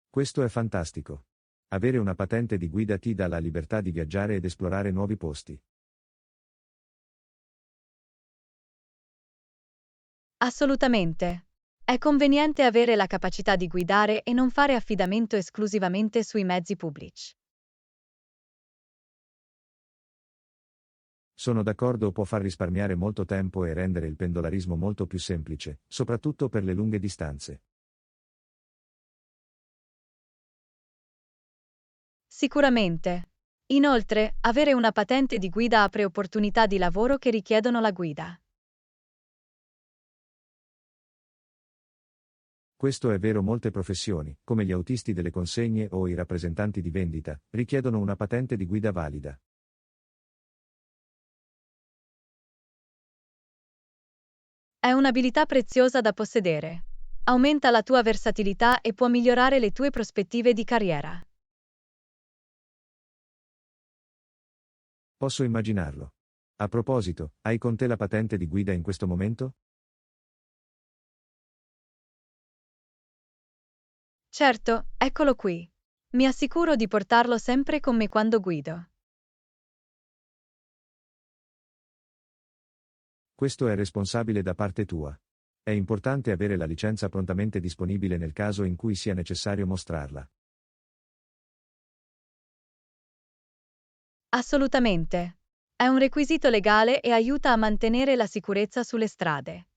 Questo è fantastico. Avere una patente di guida ti dà la libertà di viaggiare ed esplorare nuovi posti. Assolutamente. È conveniente avere la capacità di guidare e non fare affidamento esclusivamente sui mezzi pubblici. Sono d'accordo, può far risparmiare molto tempo e rendere il pendolarismo molto più semplice, soprattutto per le lunghe distanze. Sicuramente. Inoltre, avere una patente di guida apre opportunità di lavoro che richiedono la guida. Questo è vero, molte professioni, come gli autisti delle consegne o i rappresentanti di vendita, richiedono una patente di guida valida. È un'abilità preziosa da possedere. Aumenta la tua versatilità e può migliorare le tue prospettive di carriera. Posso immaginarlo. A proposito, hai con te la patente di guida in questo momento? Certo, eccolo qui. Mi assicuro di portarlo sempre con me quando guido. Questo è responsabile da parte tua. È importante avere la licenza prontamente disponibile nel caso in cui sia necessario mostrarla. Assolutamente. È un requisito legale e aiuta a mantenere la sicurezza sulle strade.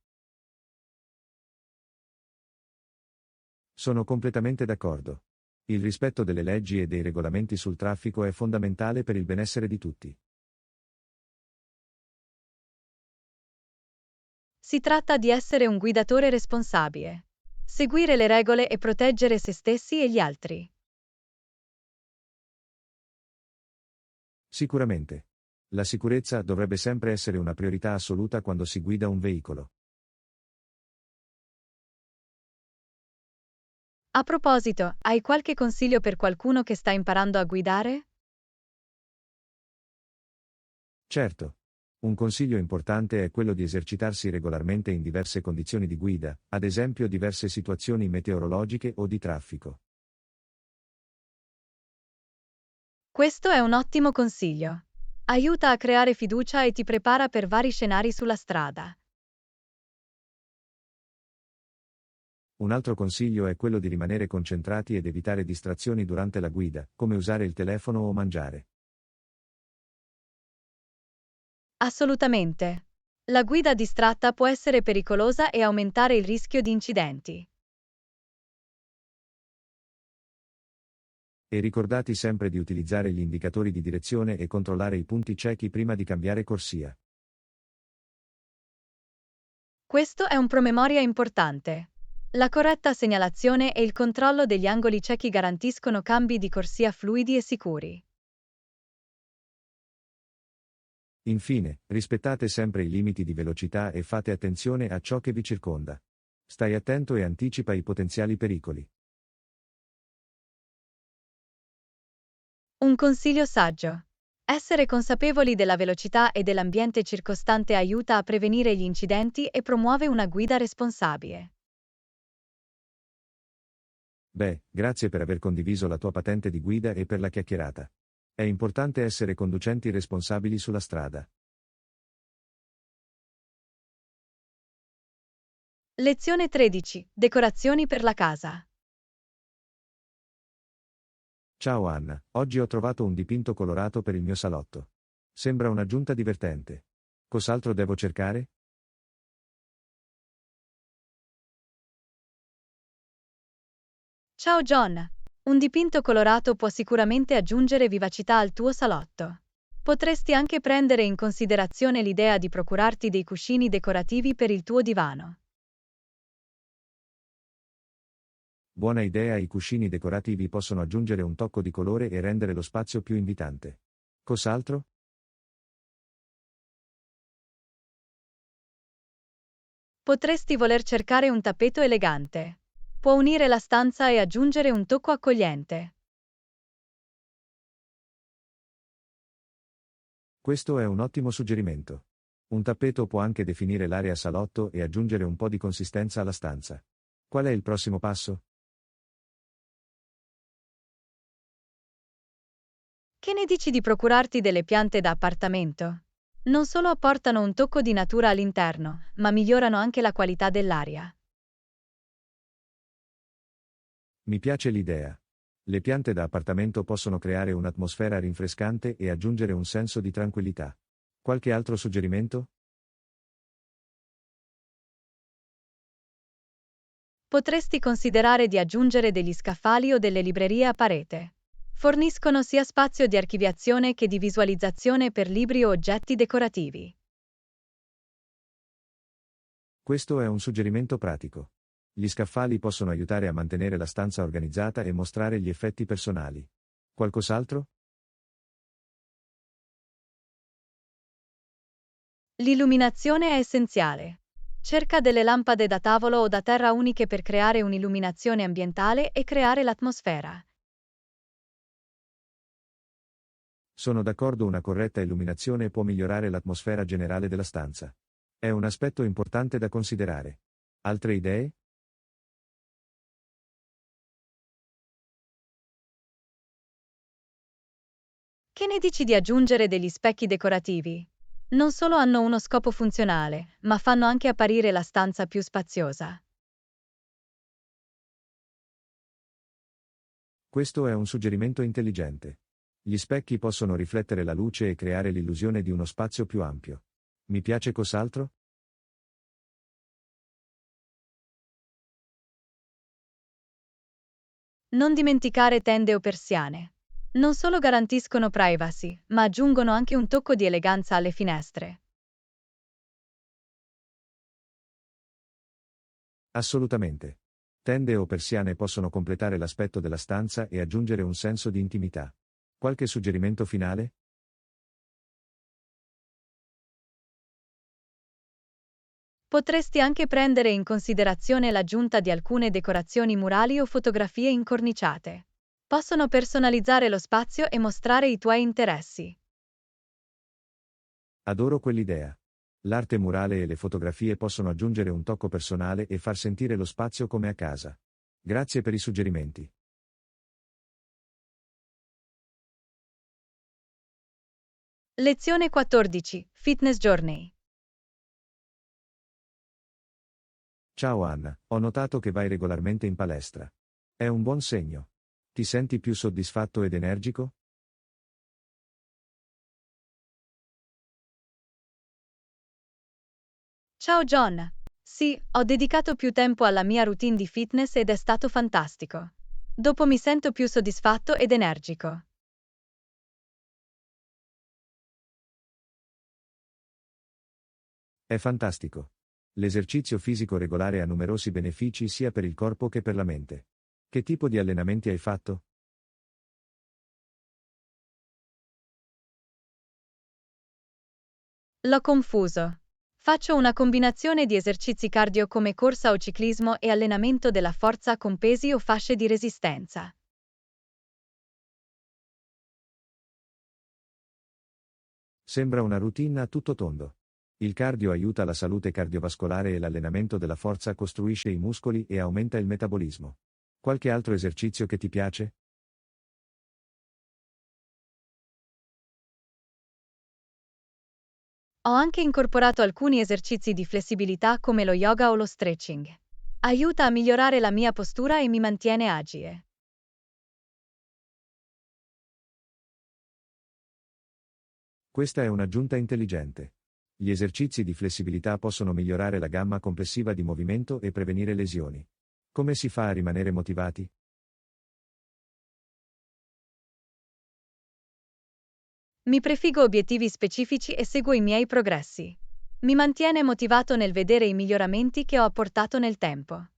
Sono completamente d'accordo. Il rispetto delle leggi e dei regolamenti sul traffico è fondamentale per il benessere di tutti. Si tratta di essere un guidatore responsabile. Seguire le regole e proteggere se stessi e gli altri. Sicuramente. La sicurezza dovrebbe sempre essere una priorità assoluta quando si guida un veicolo. A proposito, hai qualche consiglio per qualcuno che sta imparando a guidare? Certo. Un consiglio importante è quello di esercitarsi regolarmente in diverse condizioni di guida, ad esempio diverse situazioni meteorologiche o di traffico. Questo è un ottimo consiglio. Aiuta a creare fiducia e ti prepara per vari scenari sulla strada. Un altro consiglio è quello di rimanere concentrati ed evitare distrazioni durante la guida, come usare il telefono o mangiare. Assolutamente. La guida distratta può essere pericolosa e aumentare il rischio di incidenti. E ricordati sempre di utilizzare gli indicatori di direzione e controllare i punti ciechi prima di cambiare corsia. Questo è un promemoria importante. La corretta segnalazione e il controllo degli angoli ciechi garantiscono cambi di corsia fluidi e sicuri. Infine, rispettate sempre i limiti di velocità e fate attenzione a ciò che vi circonda. Stai attento e anticipa i potenziali pericoli. Un consiglio saggio. Essere consapevoli della velocità e dell'ambiente circostante aiuta a prevenire gli incidenti e promuove una guida responsabile. Beh, grazie per aver condiviso la tua patente di guida e per la chiacchierata. È importante essere conducenti responsabili sulla strada. Lezione 13. Decorazioni per la casa. Ciao Anna, oggi ho trovato un dipinto colorato per il mio salotto. Sembra un'aggiunta divertente. Cos'altro devo cercare? Ciao John! Un dipinto colorato può sicuramente aggiungere vivacità al tuo salotto. Potresti anche prendere in considerazione l'idea di procurarti dei cuscini decorativi per il tuo divano. Buona idea, i cuscini decorativi possono aggiungere un tocco di colore e rendere lo spazio più invitante. Cos'altro? Potresti voler cercare un tappeto elegante. Può unire la stanza e aggiungere un tocco accogliente. Questo è un ottimo suggerimento. Un tappeto può anche definire l'area salotto e aggiungere un po' di consistenza alla stanza. Qual è il prossimo passo? Che ne dici di procurarti delle piante da appartamento? Non solo apportano un tocco di natura all'interno, ma migliorano anche la qualità dell'aria. Mi piace l'idea. Le piante da appartamento possono creare un'atmosfera rinfrescante e aggiungere un senso di tranquillità. Qualche altro suggerimento? Potresti considerare di aggiungere degli scaffali o delle librerie a parete. Forniscono sia spazio di archiviazione che di visualizzazione per libri o oggetti decorativi. Questo è un suggerimento pratico. Gli scaffali possono aiutare a mantenere la stanza organizzata e mostrare gli effetti personali. Qualcos'altro? L'illuminazione è essenziale. Cerca delle lampade da tavolo o da terra uniche per creare un'illuminazione ambientale e creare l'atmosfera. Sono d'accordo, una corretta illuminazione può migliorare l'atmosfera generale della stanza. È un aspetto importante da considerare. Altre idee? Che ne dici di aggiungere degli specchi decorativi? Non solo hanno uno scopo funzionale, ma fanno anche apparire la stanza più spaziosa. Questo è un suggerimento intelligente. Gli specchi possono riflettere la luce e creare l'illusione di uno spazio più ampio. Mi piace. Cos'altro? Non dimenticare tende o persiane. Non solo garantiscono privacy, ma aggiungono anche un tocco di eleganza alle finestre. Assolutamente. Tende o persiane possono completare l'aspetto della stanza e aggiungere un senso di intimità. Qualche suggerimento finale? Potresti anche prendere in considerazione l'aggiunta di alcune decorazioni murali o fotografie incorniciate. Possono personalizzare lo spazio e mostrare i tuoi interessi. Adoro quell'idea. L'arte murale e le fotografie possono aggiungere un tocco personale e far sentire lo spazio come a casa. Grazie per i suggerimenti. Lezione 14. Fitness Journey. Ciao Anna, ho notato che vai regolarmente in palestra. È un buon segno. Ti senti più soddisfatto ed energico? Ciao John! Sì, ho dedicato più tempo alla mia routine di fitness ed è stato fantastico. Dopo mi sento più soddisfatto ed energico. È fantastico. L'esercizio fisico regolare ha numerosi benefici sia per il corpo che per la mente. Che tipo di allenamenti hai fatto? L'ho confuso. Faccio una combinazione di esercizi cardio come corsa o ciclismo e allenamento della forza con pesi o fasce di resistenza. Sembra una routine a tutto tondo. Il cardio aiuta la salute cardiovascolare e l'allenamento della forza costruisce i muscoli e aumenta il metabolismo. Qualche altro esercizio che ti piace? Ho anche incorporato alcuni esercizi di flessibilità come lo yoga o lo stretching. Aiuta a migliorare la mia postura e mi mantiene agile. Questa è un'aggiunta intelligente. Gli esercizi di flessibilità possono migliorare la gamma complessiva di movimento e prevenire lesioni. Come si fa a rimanere motivati? Mi prefiggo obiettivi specifici e seguo i miei progressi. Mi mantiene motivato nel vedere i miglioramenti che ho apportato nel tempo.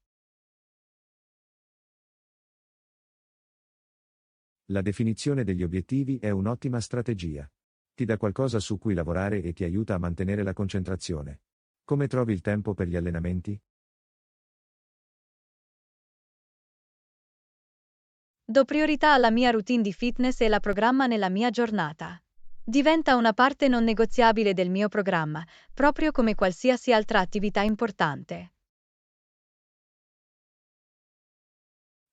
La definizione degli obiettivi è un'ottima strategia. Ti dà qualcosa su cui lavorare e ti aiuta a mantenere la concentrazione. Come trovi il tempo per gli allenamenti? Do priorità alla mia routine di fitness e la programma nella mia giornata. Diventa una parte non negoziabile del mio programma, proprio come qualsiasi altra attività importante.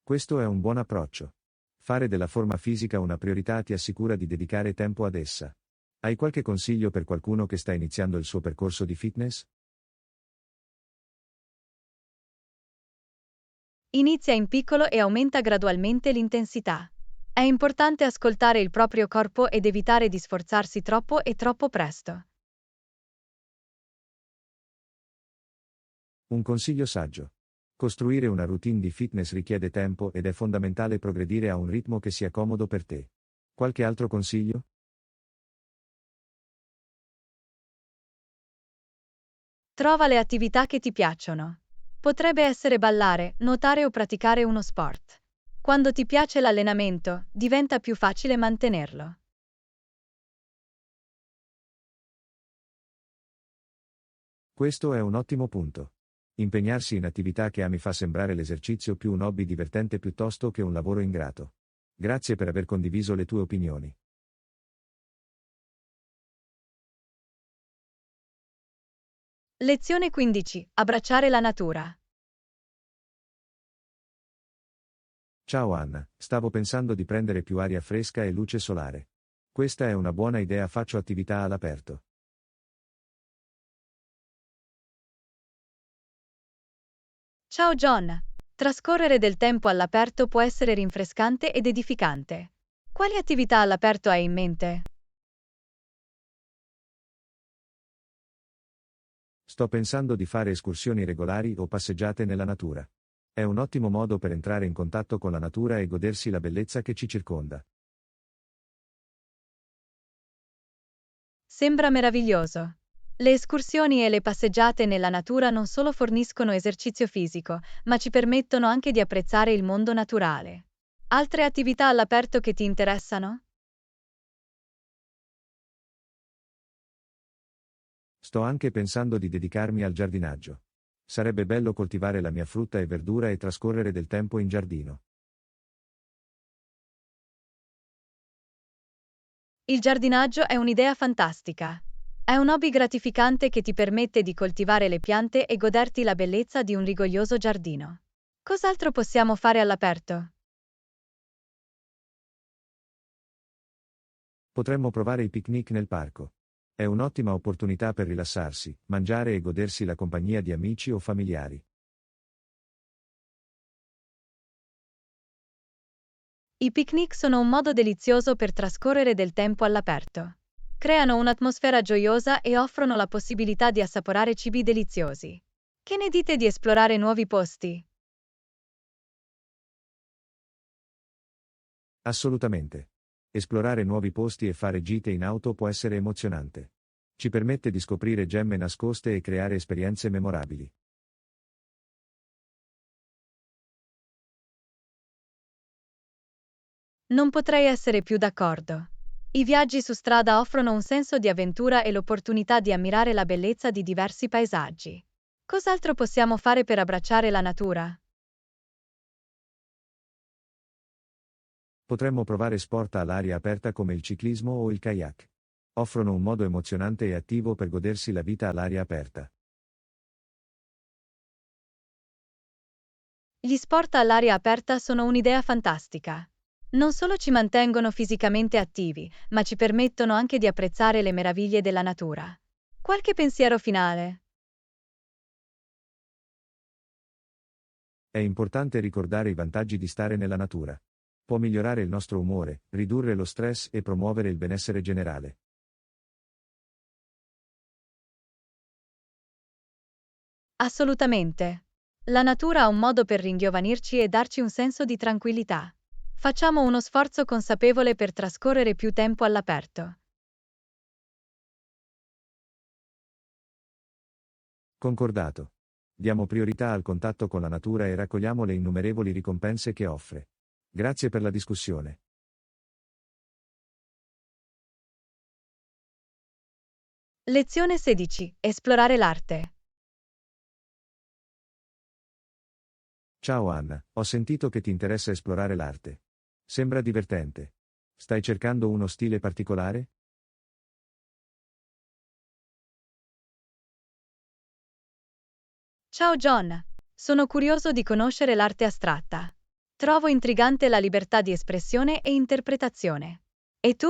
Questo è un buon approccio. Fare della forma fisica una priorità ti assicura di dedicare tempo ad essa. Hai qualche consiglio per qualcuno che sta iniziando il suo percorso di fitness? Inizia in piccolo e aumenta gradualmente l'intensità. È importante ascoltare il proprio corpo ed evitare di sforzarsi troppo e troppo presto. Un consiglio saggio. Costruire una routine di fitness richiede tempo ed è fondamentale progredire a un ritmo che sia comodo per te. Qualche altro consiglio? Trova le attività che ti piacciono. Potrebbe essere ballare, nuotare o praticare uno sport. Quando ti piace l'allenamento, diventa più facile mantenerlo. Questo è un ottimo punto. Impegnarsi in attività che ami fa sembrare l'esercizio più un hobby divertente piuttosto che un lavoro ingrato. Grazie per aver condiviso le tue opinioni. Lezione 15. Abbracciare la natura. Ciao Anna, stavo pensando di prendere più aria fresca e luce solare. Questa è una buona idea, faccio attività all'aperto. Ciao John. Trascorrere del tempo all'aperto può essere rinfrescante ed edificante. Quali attività all'aperto hai in mente? Sto pensando di fare escursioni regolari o passeggiate nella natura. È un ottimo modo per entrare in contatto con la natura e godersi la bellezza che ci circonda. Sembra meraviglioso. Le escursioni e le passeggiate nella natura non solo forniscono esercizio fisico, ma ci permettono anche di apprezzare il mondo naturale. Altre attività all'aperto che ti interessano? Sto anche pensando di dedicarmi al giardinaggio. Sarebbe bello coltivare la mia frutta e verdura e trascorrere del tempo in giardino. Il giardinaggio è un'idea fantastica. È un hobby gratificante che ti permette di coltivare le piante e goderti la bellezza di un rigoglioso giardino. Cos'altro possiamo fare all'aperto? Potremmo provare i picnic nel parco. È un'ottima opportunità per rilassarsi, mangiare e godersi la compagnia di amici o familiari. I picnic sono un modo delizioso per trascorrere del tempo all'aperto. Creano un'atmosfera gioiosa e offrono la possibilità di assaporare cibi deliziosi. Che ne dite di esplorare nuovi posti? Assolutamente. Esplorare nuovi posti e fare gite in auto può essere emozionante. Ci permette di scoprire gemme nascoste e creare esperienze memorabili. Non potrei essere più d'accordo. I viaggi su strada offrono un senso di avventura e l'opportunità di ammirare la bellezza di diversi paesaggi. Cos'altro possiamo fare per abbracciare la natura? Potremmo provare sport all'aria aperta come il ciclismo o il kayak. Offrono un modo emozionante e attivo per godersi la vita all'aria aperta. Gli sport all'aria aperta sono un'idea fantastica. Non solo ci mantengono fisicamente attivi, ma ci permettono anche di apprezzare le meraviglie della natura. Qualche pensiero finale? È importante ricordare i vantaggi di stare nella natura. Può migliorare il nostro umore, ridurre lo stress e promuovere il benessere generale. Assolutamente. La natura ha un modo per ringiovanirci e darci un senso di tranquillità. Facciamo uno sforzo consapevole per trascorrere più tempo all'aperto. Concordato. Diamo priorità al contatto con la natura e raccogliamo le innumerevoli ricompense che offre. Grazie per la discussione. Lezione 16. Esplorare l'arte. Ciao Anna, ho sentito che ti interessa esplorare l'arte. Sembra divertente. Stai cercando uno stile particolare? Ciao John. Sono curioso di conoscere l'arte astratta. Trovo intrigante la libertà di espressione e interpretazione. E tu?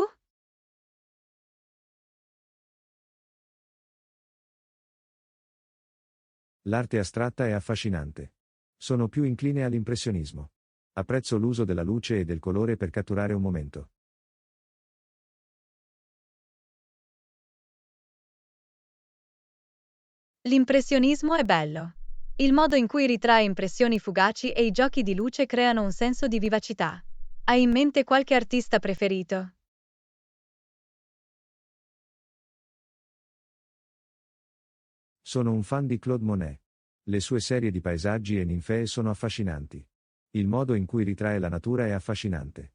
L'arte astratta è affascinante. Sono più incline all'impressionismo. Apprezzo l'uso della luce e del colore per catturare un momento. L'impressionismo è bello. Il modo in cui ritrae impressioni fugaci e i giochi di luce creano un senso di vivacità. Hai in mente qualche artista preferito? Sono un fan di Claude Monet. Le sue serie di paesaggi e ninfee sono affascinanti. Il modo in cui ritrae la natura è affascinante.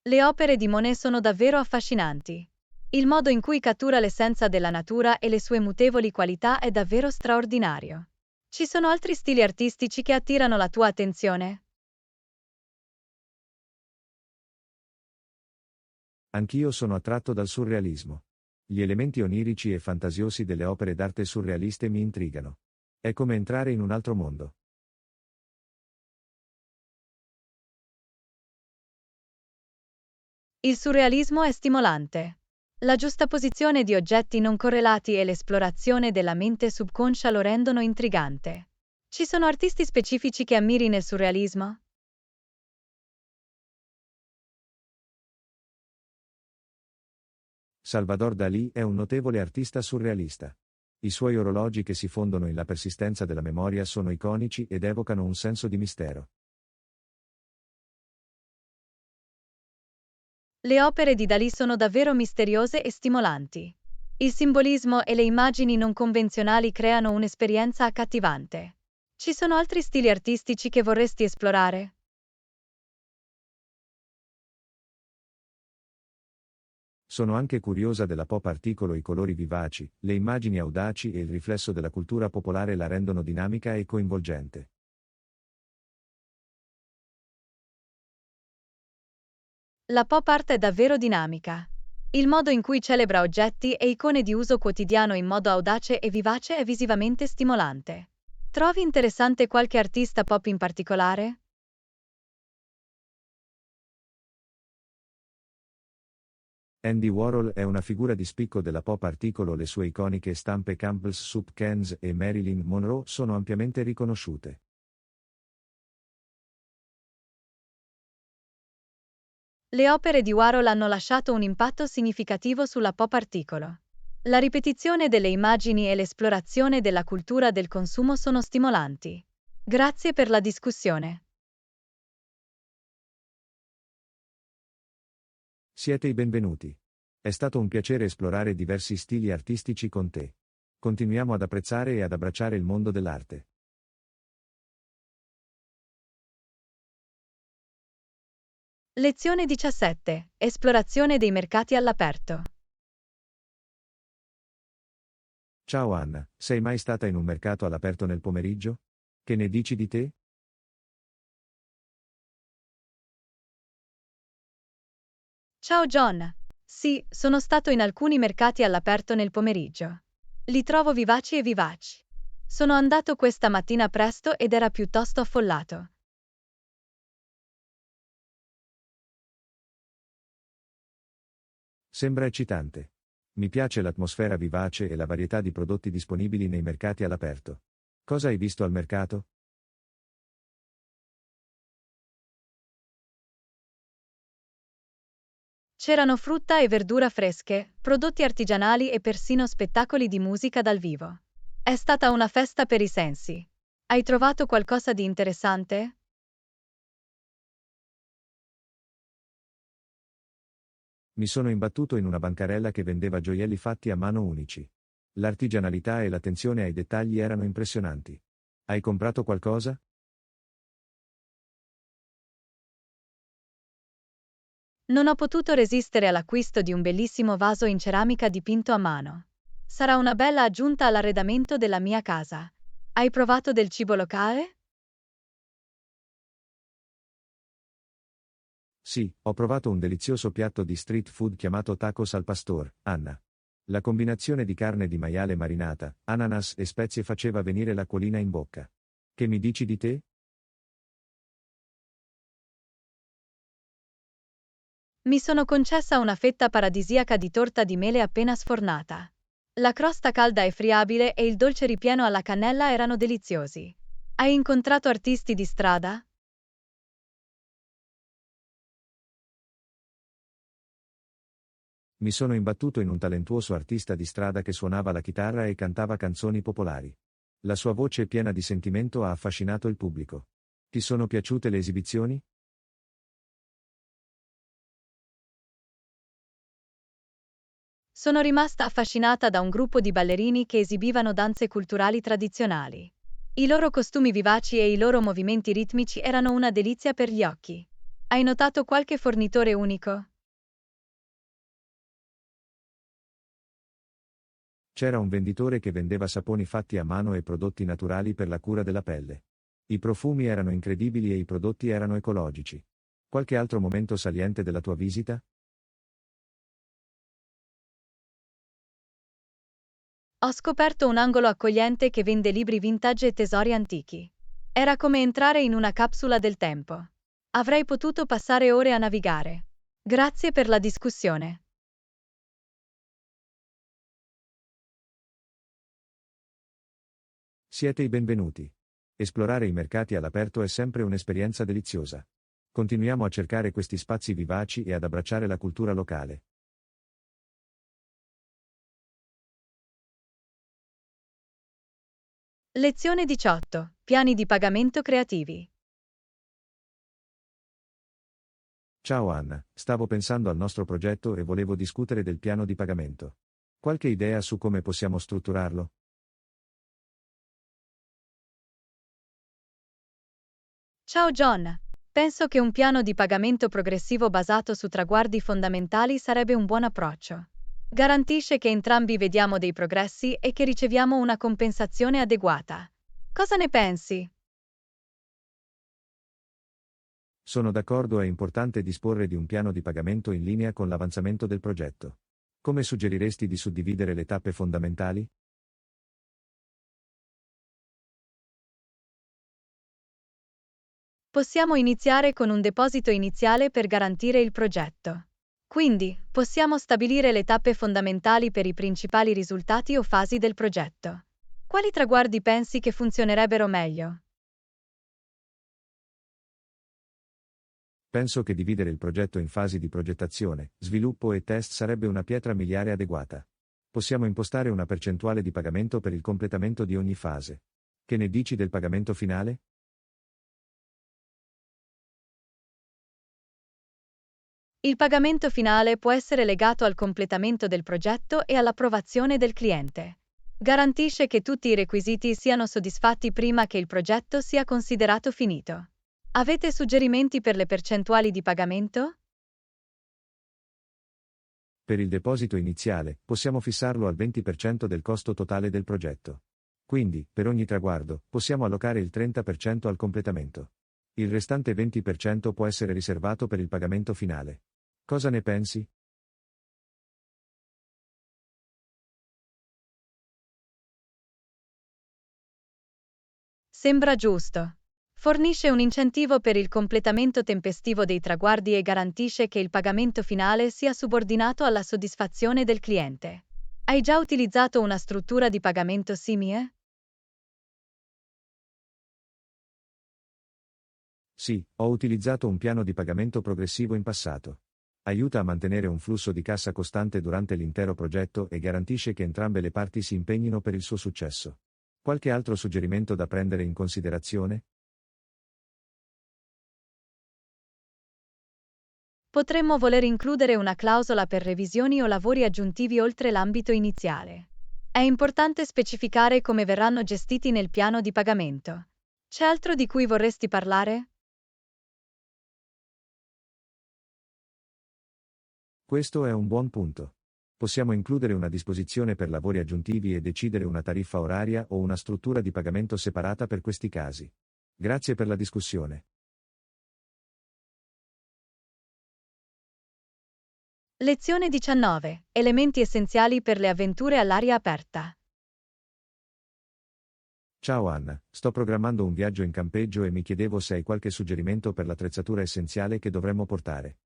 Le opere di Monet sono davvero affascinanti. Il modo in cui cattura l'essenza della natura e le sue mutevoli qualità è davvero straordinario. Ci sono altri stili artistici che attirano la tua attenzione? Anch'io sono attratto dal surrealismo. Gli elementi onirici e fantasiosi delle opere d'arte surrealiste mi intrigano. È come entrare in un altro mondo. Il surrealismo è stimolante. La giustaposizione di oggetti non correlati e l'esplorazione della mente subconscia lo rendono intrigante. Ci sono artisti specifici che ammiri nel surrealismo? Salvador Dalí è un notevole artista surrealista. I suoi orologi che si fondono in la persistenza della memoria sono iconici ed evocano un senso di mistero. Le opere di Dalì sono davvero misteriose e stimolanti. Il simbolismo e le immagini non convenzionali creano un'esperienza accattivante. Ci sono altri stili artistici che vorresti esplorare? Sono anche curiosa della pop articolo, i colori vivaci, le immagini audaci e il riflesso della cultura popolare la rendono dinamica e coinvolgente. La pop art è davvero dinamica. Il modo in cui celebra oggetti e icone di uso quotidiano in modo audace e vivace è visivamente stimolante. Trovi interessante qualche artista pop in particolare? Andy Warhol è una figura di spicco della pop articolo, le sue iconiche stampe Campbell's Soup Cans e Marilyn Monroe sono ampiamente riconosciute. Le opere di Warhol hanno lasciato un impatto significativo sulla pop articolo. La ripetizione delle immagini e l'esplorazione della cultura del consumo sono stimolanti. Grazie per la discussione. Siete i benvenuti. È stato un piacere esplorare diversi stili artistici con te. Continuiamo ad apprezzare e ad abbracciare il mondo dell'arte. Lezione 17. Esplorazione dei mercati all'aperto. Ciao Anna, sei mai stata in un mercato all'aperto nel pomeriggio? Che ne dici di te? Ciao John. Sì, sono stato in alcuni mercati all'aperto nel pomeriggio. Li trovo vivaci e vivaci. Sono andato questa mattina presto ed era piuttosto affollato. Sembra eccitante. Mi piace l'atmosfera vivace e la varietà di prodotti disponibili nei mercati all'aperto. Cosa hai visto al mercato? C'erano frutta e verdura fresche, prodotti artigianali e persino spettacoli di musica dal vivo. È stata una festa per i sensi. Hai trovato qualcosa di interessante? Mi sono imbattuto in una bancarella che vendeva gioielli fatti a mano unici. L'artigianalità e l'attenzione ai dettagli erano impressionanti. Hai comprato qualcosa? Non ho potuto resistere all'acquisto di un bellissimo vaso in ceramica dipinto a mano. Sarà una bella aggiunta all'arredamento della mia casa. Hai provato del cibo locale? Sì, ho provato un delizioso piatto di street food chiamato tacos al pastor, Anna. La combinazione di carne di maiale marinata, ananas e spezie faceva venire l'acquolina in bocca. Che mi dici di te? Mi sono concessa una fetta paradisiaca di torta di mele appena sfornata. La crosta calda e friabile e il dolce ripieno alla cannella erano deliziosi. Hai incontrato artisti di strada? Mi sono imbattuto in un talentuoso artista di strada che suonava la chitarra e cantava canzoni popolari. La sua voce piena di sentimento ha affascinato il pubblico. Ti sono piaciute le esibizioni? Sono rimasta affascinata da un gruppo di ballerini che esibivano danze culturali tradizionali. I loro costumi vivaci e i loro movimenti ritmici erano una delizia per gli occhi. Hai notato qualche fornitore unico? C'era un venditore che vendeva saponi fatti a mano e prodotti naturali per la cura della pelle. I profumi erano incredibili e i prodotti erano ecologici. Qualche altro momento saliente della tua visita? Ho scoperto un angolo accogliente che vende libri vintage e tesori antichi. Era come entrare in una capsula del tempo. Avrei potuto passare ore a navigare. Grazie per la discussione. Siete i benvenuti. Esplorare i mercati all'aperto è sempre un'esperienza deliziosa. Continuiamo a cercare questi spazi vivaci e ad abbracciare la cultura locale. Lezione 18. Piani di pagamento creativi. Ciao Anna, stavo pensando al nostro progetto e volevo discutere del piano di pagamento. Qualche idea su come possiamo strutturarlo? Ciao John. Penso che un piano di pagamento progressivo basato su traguardi fondamentali sarebbe un buon approccio. Garantisce che entrambi vediamo dei progressi e che riceviamo una compensazione adeguata. Cosa ne pensi? Sono d'accordo, è importante disporre di un piano di pagamento in linea con l'avanzamento del progetto. Come suggeriresti di suddividere le tappe fondamentali? Possiamo iniziare con un deposito iniziale per garantire il progetto. Quindi, possiamo stabilire le tappe fondamentali per i principali risultati o fasi del progetto. Quali traguardi pensi che funzionerebbero meglio? Penso che dividere il progetto in fasi di progettazione, sviluppo e test sarebbe una pietra miliare adeguata. Possiamo impostare una percentuale di pagamento per il completamento di ogni fase. Che ne dici del pagamento finale? Il pagamento finale può essere legato al completamento del progetto e all'approvazione del cliente. Garantisce che tutti i requisiti siano soddisfatti prima che il progetto sia considerato finito. Avete suggerimenti per le percentuali di pagamento? Per il deposito iniziale, possiamo fissarlo al 20% del costo totale del progetto. Quindi, per ogni traguardo, possiamo allocare il 30% al completamento. Il restante 20% può essere riservato per il pagamento finale. Cosa ne pensi? Sembra giusto. Fornisce un incentivo per il completamento tempestivo dei traguardi e garantisce che il pagamento finale sia subordinato alla soddisfazione del cliente. Hai già utilizzato una struttura di pagamento simile? Sì, ho utilizzato un piano di pagamento progressivo in passato. Aiuta a mantenere un flusso di cassa costante durante l'intero progetto e garantisce che entrambe le parti si impegnino per il suo successo. Qualche altro suggerimento da prendere in considerazione? Potremmo voler includere una clausola per revisioni o lavori aggiuntivi oltre l'ambito iniziale. È importante specificare come verranno gestiti nel piano di pagamento. C'è altro di cui vorresti parlare? Questo è un buon punto. Possiamo includere una disposizione per lavori aggiuntivi e decidere una tariffa oraria o una struttura di pagamento separata per questi casi. Grazie per la discussione. Lezione 19. Elementi essenziali per le avventure all'aria aperta. Ciao Anna, sto programmando un viaggio in campeggio e mi chiedevo se hai qualche suggerimento per l'attrezzatura essenziale che dovremmo portare.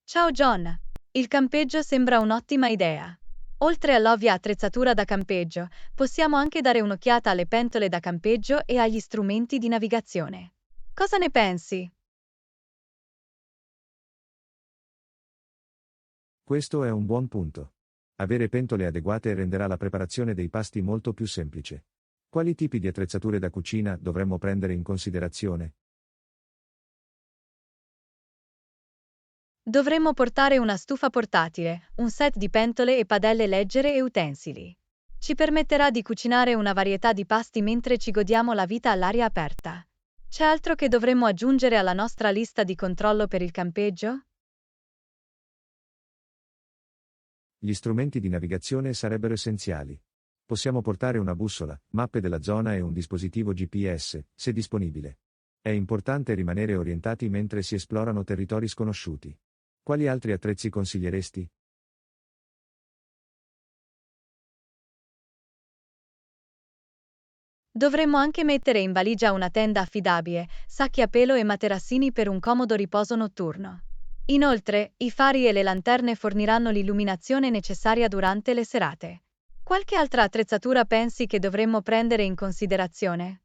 Ciao John. Il campeggio sembra un'ottima idea. Oltre all'ovvia attrezzatura da campeggio, possiamo anche dare un'occhiata alle pentole da campeggio e agli strumenti di navigazione. Cosa ne pensi? Questo è un buon punto. Avere pentole adeguate renderà la preparazione dei pasti molto più semplice. Quali tipi di attrezzature da cucina dovremmo prendere in considerazione? Dovremmo portare una stufa portatile, un set di pentole e padelle leggere e utensili. Ci permetterà di cucinare una varietà di pasti mentre ci godiamo la vita all'aria aperta. C'è altro che dovremmo aggiungere alla nostra lista di controllo per il campeggio? Gli strumenti di navigazione sarebbero essenziali. Possiamo portare una bussola, mappe della zona e un dispositivo GPS, se disponibile. È importante rimanere orientati mentre si esplorano territori sconosciuti. Quali altri attrezzi consiglieresti? Dovremmo anche mettere in valigia una tenda affidabile, sacchi a pelo e materassini per un comodo riposo notturno. Inoltre, i fari e le lanterne forniranno l'illuminazione necessaria durante le serate. Qualche altra attrezzatura pensi che dovremmo prendere in considerazione?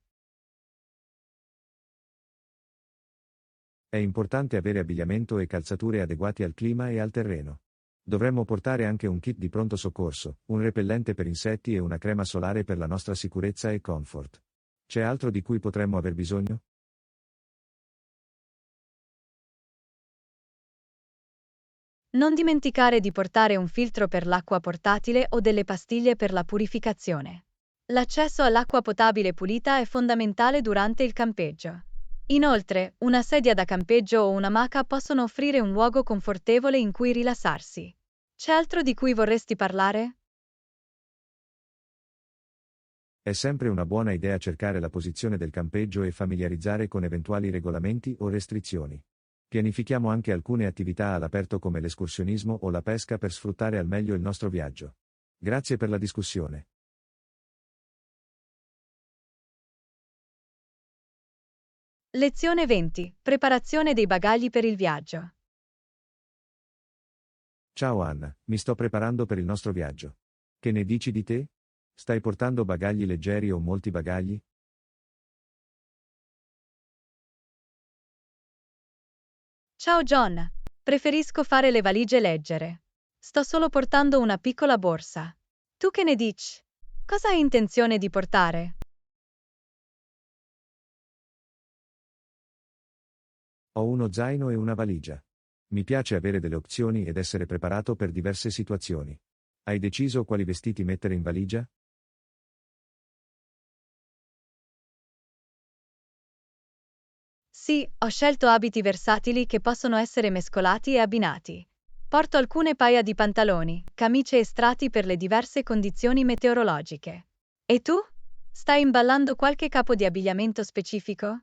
È importante avere abbigliamento e calzature adeguati al clima e al terreno. Dovremmo portare anche un kit di pronto soccorso, un repellente per insetti e una crema solare per la nostra sicurezza e comfort. C'è altro di cui potremmo aver bisogno? Non dimenticare di portare un filtro per l'acqua portatile o delle pastiglie per la purificazione. L'accesso all'acqua potabile pulita è fondamentale durante il campeggio. Inoltre, una sedia da campeggio o un'amaca possono offrire un luogo confortevole in cui rilassarsi. C'è altro di cui vorresti parlare? È sempre una buona idea cercare la posizione del campeggio e familiarizzare con eventuali regolamenti o restrizioni. Pianifichiamo anche alcune attività all'aperto come l'escursionismo o la pesca per sfruttare al meglio il nostro viaggio. Grazie per la discussione. Lezione 20. Preparazione dei bagagli per il viaggio. Ciao Anna, mi sto preparando per il nostro viaggio. Che ne dici di te? Stai portando bagagli leggeri o molti bagagli? Ciao John. Preferisco fare le valigie leggere. Sto solo portando una piccola borsa. Tu che ne dici? Cosa hai intenzione di portare? Ho uno zaino e una valigia. Mi piace avere delle opzioni ed essere preparato per diverse situazioni. Hai deciso quali vestiti mettere in valigia? Sì, ho scelto abiti versatili che possono essere mescolati e abbinati. Porto alcune paia di pantaloni, camicie e strati per le diverse condizioni meteorologiche. E tu? Stai imballando qualche capo di abbigliamento specifico?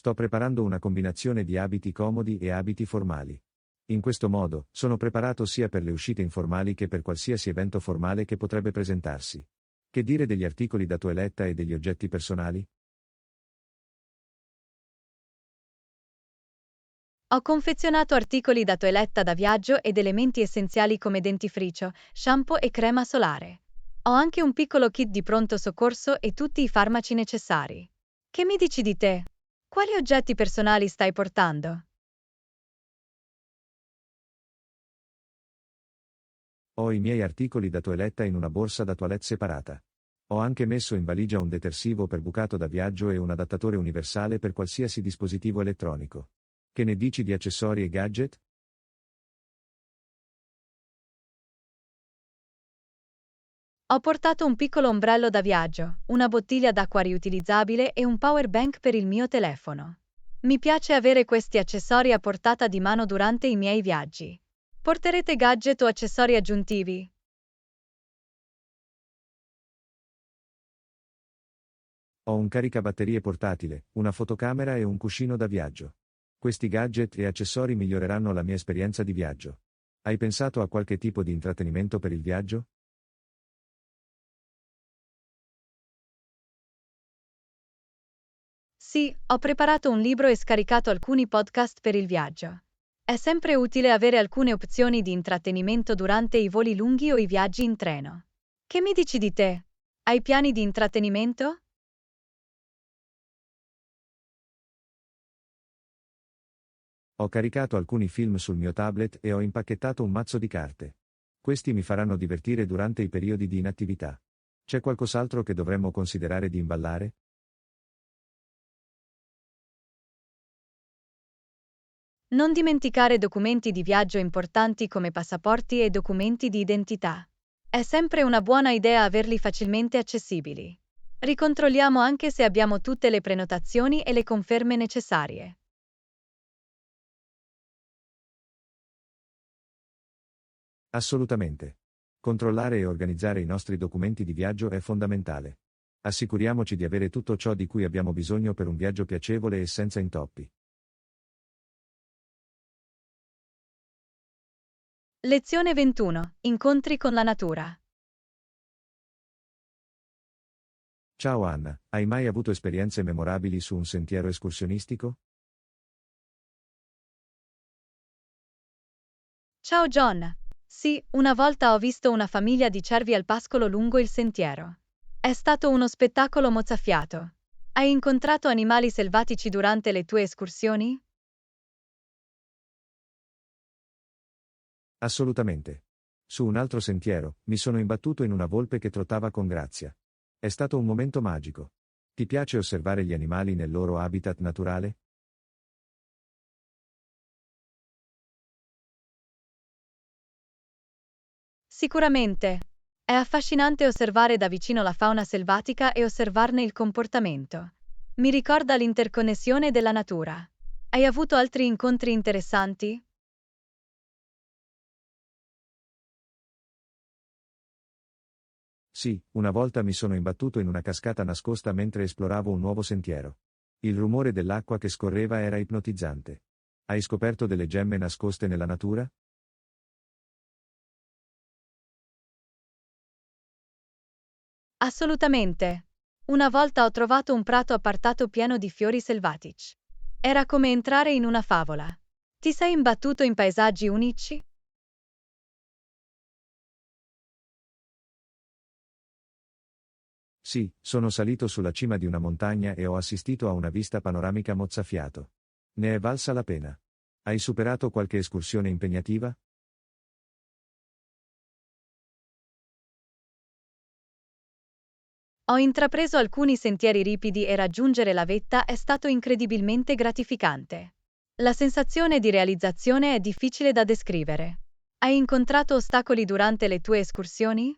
Sto preparando una combinazione di abiti comodi e abiti formali. In questo modo, sono preparato sia per le uscite informali che per qualsiasi evento formale che potrebbe presentarsi. Che dire degli articoli da toeletta e degli oggetti personali? Ho confezionato articoli da toeletta da viaggio ed elementi essenziali come dentifricio, shampoo e crema solare. Ho anche un piccolo kit di pronto soccorso e tutti i farmaci necessari. Che mi dici di te? Quali oggetti personali stai portando? Ho i miei articoli da toeletta in una borsa da toilette separata. Ho anche messo in valigia un detersivo per bucato da viaggio e un adattatore universale per qualsiasi dispositivo elettronico. Che ne dici di accessori e gadget? Ho portato un piccolo ombrello da viaggio, una bottiglia d'acqua riutilizzabile e un power bank per il mio telefono. Mi piace avere questi accessori a portata di mano durante i miei viaggi. Porterete gadget o accessori aggiuntivi? Ho un caricabatterie portatile, una fotocamera e un cuscino da viaggio. Questi gadget e accessori miglioreranno la mia esperienza di viaggio. Hai pensato a qualche tipo di intrattenimento per il viaggio? Sì, ho preparato un libro e scaricato alcuni podcast per il viaggio. È sempre utile avere alcune opzioni di intrattenimento durante i voli lunghi o i viaggi in treno. Che mi dici di te? Hai piani di intrattenimento? Ho caricato alcuni film sul mio tablet e ho impacchettato un mazzo di carte. Questi mi faranno divertire durante i periodi di inattività. C'è qualcos'altro che dovremmo considerare di imballare? Non dimenticare documenti di viaggio importanti come passaporti e documenti di identità. È sempre una buona idea averli facilmente accessibili. Ricontrolliamo anche se abbiamo tutte le prenotazioni e le conferme necessarie. Assolutamente. Controllare e organizzare i nostri documenti di viaggio è fondamentale. Assicuriamoci di avere tutto ciò di cui abbiamo bisogno per un viaggio piacevole e senza intoppi. Lezione 21. Incontri con la natura. Ciao Anna, hai mai avuto esperienze memorabili su un sentiero escursionistico? Ciao John. Sì, una volta ho visto una famiglia di cervi al pascolo lungo il sentiero. È stato uno spettacolo mozzafiato. Hai incontrato animali selvatici durante le tue escursioni? Assolutamente. Su un altro sentiero, mi sono imbattuto in una volpe che trottava con grazia. È stato un momento magico. Ti piace osservare gli animali nel loro habitat naturale? Sicuramente. È affascinante osservare da vicino la fauna selvatica e osservarne il comportamento. Mi ricorda l'interconnessione della natura. Hai avuto altri incontri interessanti? Sì, una volta mi sono imbattuto in una cascata nascosta mentre esploravo un nuovo sentiero. Il rumore dell'acqua che scorreva era ipnotizzante. Hai scoperto delle gemme nascoste nella natura? Assolutamente. Una volta ho trovato un prato appartato pieno di fiori selvatici. Era come entrare in una favola. Ti sei imbattuto in paesaggi unici? Sì, sono salito sulla cima di una montagna e ho assistito a una vista panoramica mozzafiato. Ne è valsa la pena. Hai superato qualche escursione impegnativa? Ho intrapreso alcuni sentieri ripidi e raggiungere la vetta è stato incredibilmente gratificante. La sensazione di realizzazione è difficile da descrivere. Hai incontrato ostacoli durante le tue escursioni?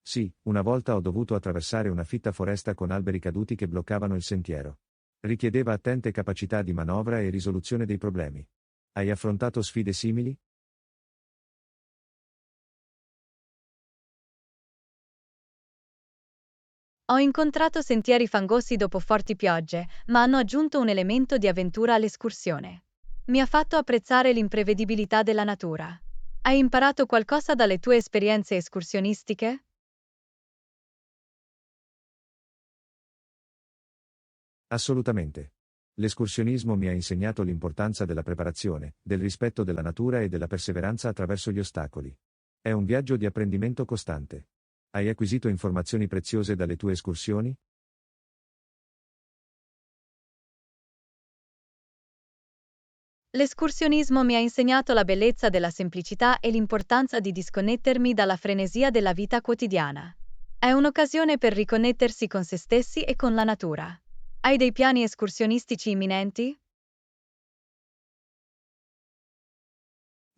Sì, una volta ho dovuto attraversare una fitta foresta con alberi caduti che bloccavano il sentiero. Richiedeva attente capacità di manovra e risoluzione dei problemi. Hai affrontato sfide simili? Ho incontrato sentieri fangosi dopo forti piogge, ma hanno aggiunto un elemento di avventura all'escursione. Mi ha fatto apprezzare l'imprevedibilità della natura. Hai imparato qualcosa dalle tue esperienze escursionistiche? Assolutamente. L'escursionismo mi ha insegnato l'importanza della preparazione, del rispetto della natura e della perseveranza attraverso gli ostacoli. È un viaggio di apprendimento costante. Hai acquisito informazioni preziose dalle tue escursioni? L'escursionismo mi ha insegnato la bellezza della semplicità e l'importanza di disconnettermi dalla frenesia della vita quotidiana. È un'occasione per riconnettersi con se stessi e con la natura. Hai dei piani escursionistici imminenti?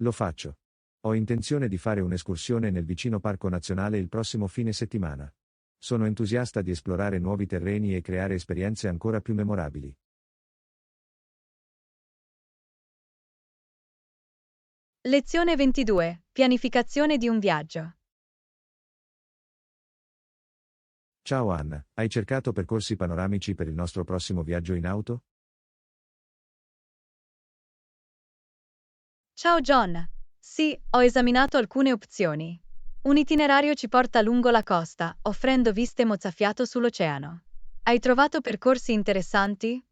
Lo faccio. Ho intenzione di fare un'escursione nel vicino Parco Nazionale il prossimo fine settimana. Sono entusiasta di esplorare nuovi terreni e creare esperienze ancora più memorabili. Lezione 22. Pianificazione di un viaggio. Ciao Anna, hai cercato percorsi panoramici per il nostro prossimo viaggio in auto? Ciao John. Sì, ho esaminato alcune opzioni. Un itinerario ci porta lungo la costa, offrendo viste mozzafiato sull'oceano. Hai trovato percorsi interessanti?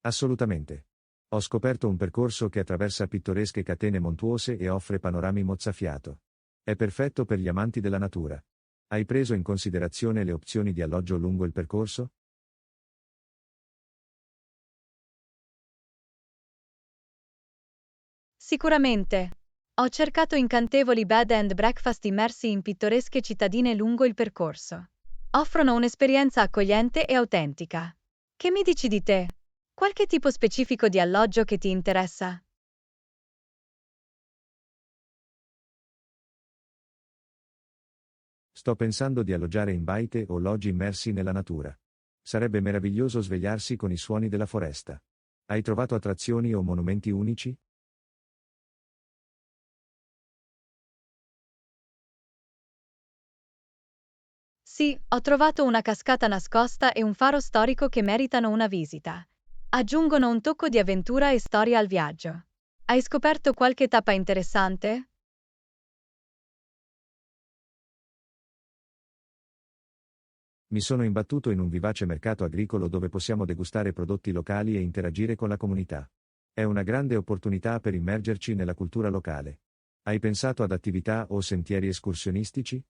Assolutamente. Ho scoperto un percorso che attraversa pittoresche catene montuose e offre panorami mozzafiato. È perfetto per gli amanti della natura. Hai preso in considerazione le opzioni di alloggio lungo il percorso? Sicuramente. Ho cercato incantevoli bed and breakfast immersi in pittoresche cittadine lungo il percorso. Offrono un'esperienza accogliente e autentica. Che mi dici di te? Qualche tipo specifico di alloggio che ti interessa? Sto pensando di alloggiare in baite o loggi immersi nella natura. Sarebbe meraviglioso svegliarsi con i suoni della foresta. Hai trovato attrazioni o monumenti unici? Sì, ho trovato una cascata nascosta e un faro storico che meritano una visita. Aggiungono un tocco di avventura e storia al viaggio. Hai scoperto qualche tappa interessante? Mi sono imbattuto in un vivace mercato agricolo dove possiamo degustare prodotti locali e interagire con la comunità. È una grande opportunità per immergerci nella cultura locale. Hai pensato ad attività o sentieri escursionistici?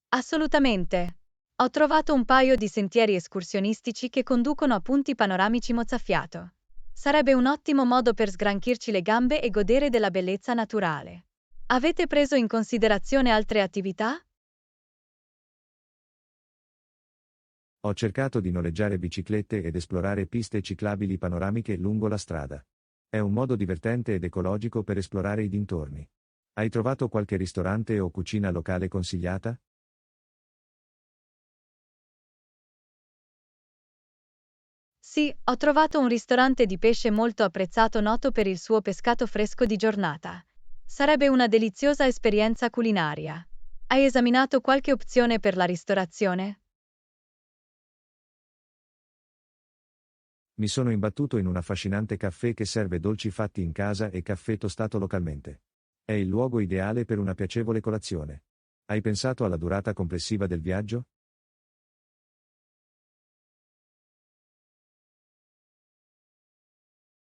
Assolutamente. Ho trovato un paio di sentieri escursionistici che conducono a punti panoramici mozzafiato. Sarebbe un ottimo modo per sgranchirci le gambe e godere della bellezza naturale. Avete preso in considerazione altre attività? Ho cercato di noleggiare biciclette ed esplorare piste ciclabili panoramiche lungo la strada. È un modo divertente ed ecologico per esplorare i dintorni. Hai trovato qualche ristorante o cucina locale consigliata? Sì, ho trovato un ristorante di pesce molto apprezzato noto per il suo pescato fresco di giornata. Sarebbe una deliziosa esperienza culinaria. Hai esaminato qualche opzione per la ristorazione? Mi sono imbattuto in un affascinante caffè che serve dolci fatti in casa e caffè tostato localmente. È il luogo ideale per una piacevole colazione. Hai pensato alla durata complessiva del viaggio?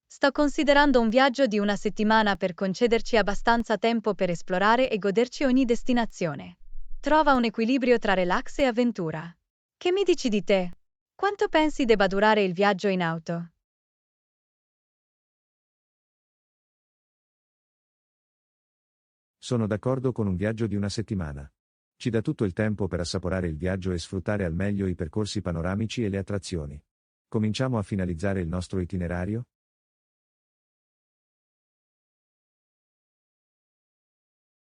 Sto considerando un viaggio di una settimana per concederci abbastanza tempo per esplorare e goderci ogni destinazione. Trova un equilibrio tra relax e avventura. Che mi dici di te? Quanto pensi debba durare il viaggio in auto? Sono d'accordo con un viaggio di una settimana. Ci dà tutto il tempo per assaporare il viaggio e sfruttare al meglio i percorsi panoramici e le attrazioni. Cominciamo a finalizzare il nostro itinerario?